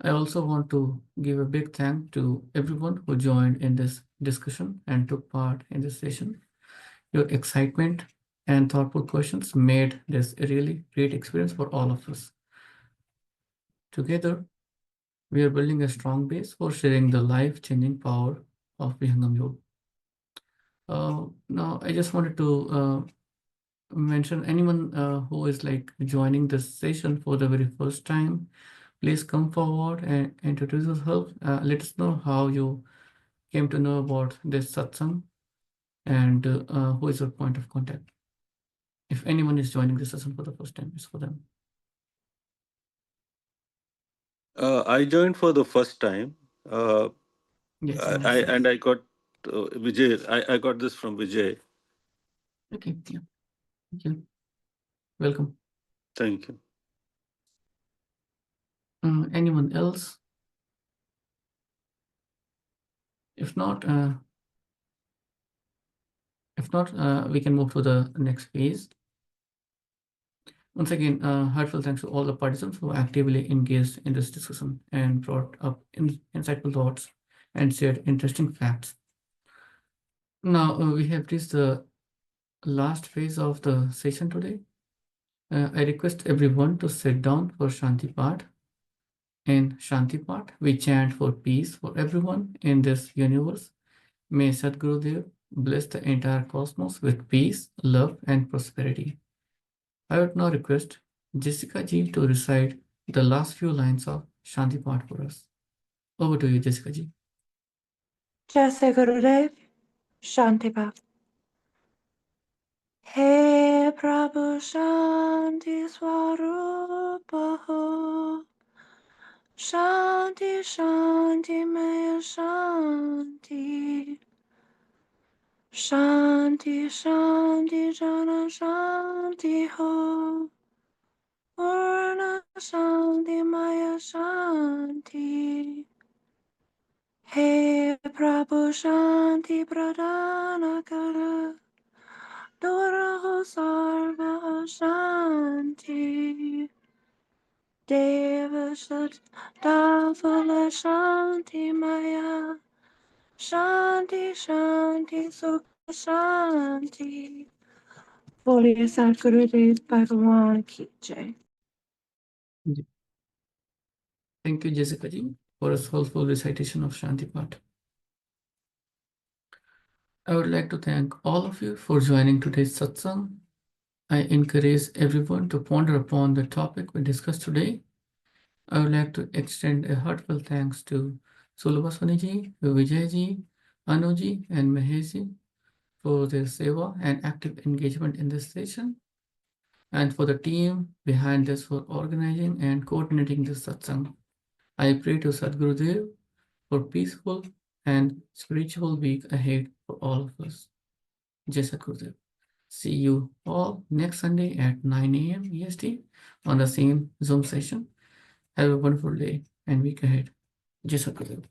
A: I also want to give a big thank to everyone who joined in this discussion and took part in this session. Your excitement and thoughtful questions made this a really great experience for all of us. Together, we are building a strong base for sharing the life-changing power of Vihangam Yoga. Now, I just wanted to mention anyone who is like joining this session for the very first time, please come forward and introduce yourself. Let us know how you came to know about this satsang and who is your point of contact. If anyone is joining this session for the first time, it's for them.
E: I joined for the first time.
A: Yes,
E: I got Vijay. I got this from Vijay.
A: okay, yeah, thank you. Welcome.
E: Thank you.
A: Anyone else? If not, we can move to the next phase. Once again, heartfelt thanks to all the participants who actively engaged in this discussion and brought up insightful thoughts and shared interesting facts. Now we have reached the last phase of the session today. I request everyone to sit down for Shanti Part. In Shanti Part, we chant for peace for everyone in this universe. May Sadgurudeo bless the entire cosmos with peace, love, and prosperity. I would now request Jessica ji to recite the last few lines of Shanti Part for us. Over to you, Jessica ji.
B: Jai Gurudev, Shanti Bhav. Hey Prabhu Shanti Swarupa Ho, Shanti Shanti Maya Shanti, Shanti Shanti Jana Shanti Ho, Purna Shanti Maya Shanti.
F: Hey Prabhu Shanti Pradana Kara Dora Sarva Shanti Deva Sat Davala Shanti Maya Shanti Shanti Sukha Shanti Boliye Sadgurudeo Bhagavan Ki Jai.
A: Thank you, Jessica ji, for a soulful recitation of Shanti Path. I would like to thank all of you for joining today's satsang. I encourage everyone to ponder upon the topic we discussed today. I would like to extend a heartfelt thanks to Sulabaswani ji, Vijay ji, Anu ji, and Mahesh ji for their seva and active engagement in this session, and for the team behind this for organizing and coordinating this satsang. I pray to Sadgurudeo for peaceful and spiritual week ahead for all of us. Jai Sadgurudeo. See you all next Sunday at 9 a.m. EST on the same Zoom session. Have a wonderful day and week ahead. Jai Sadgurudeo.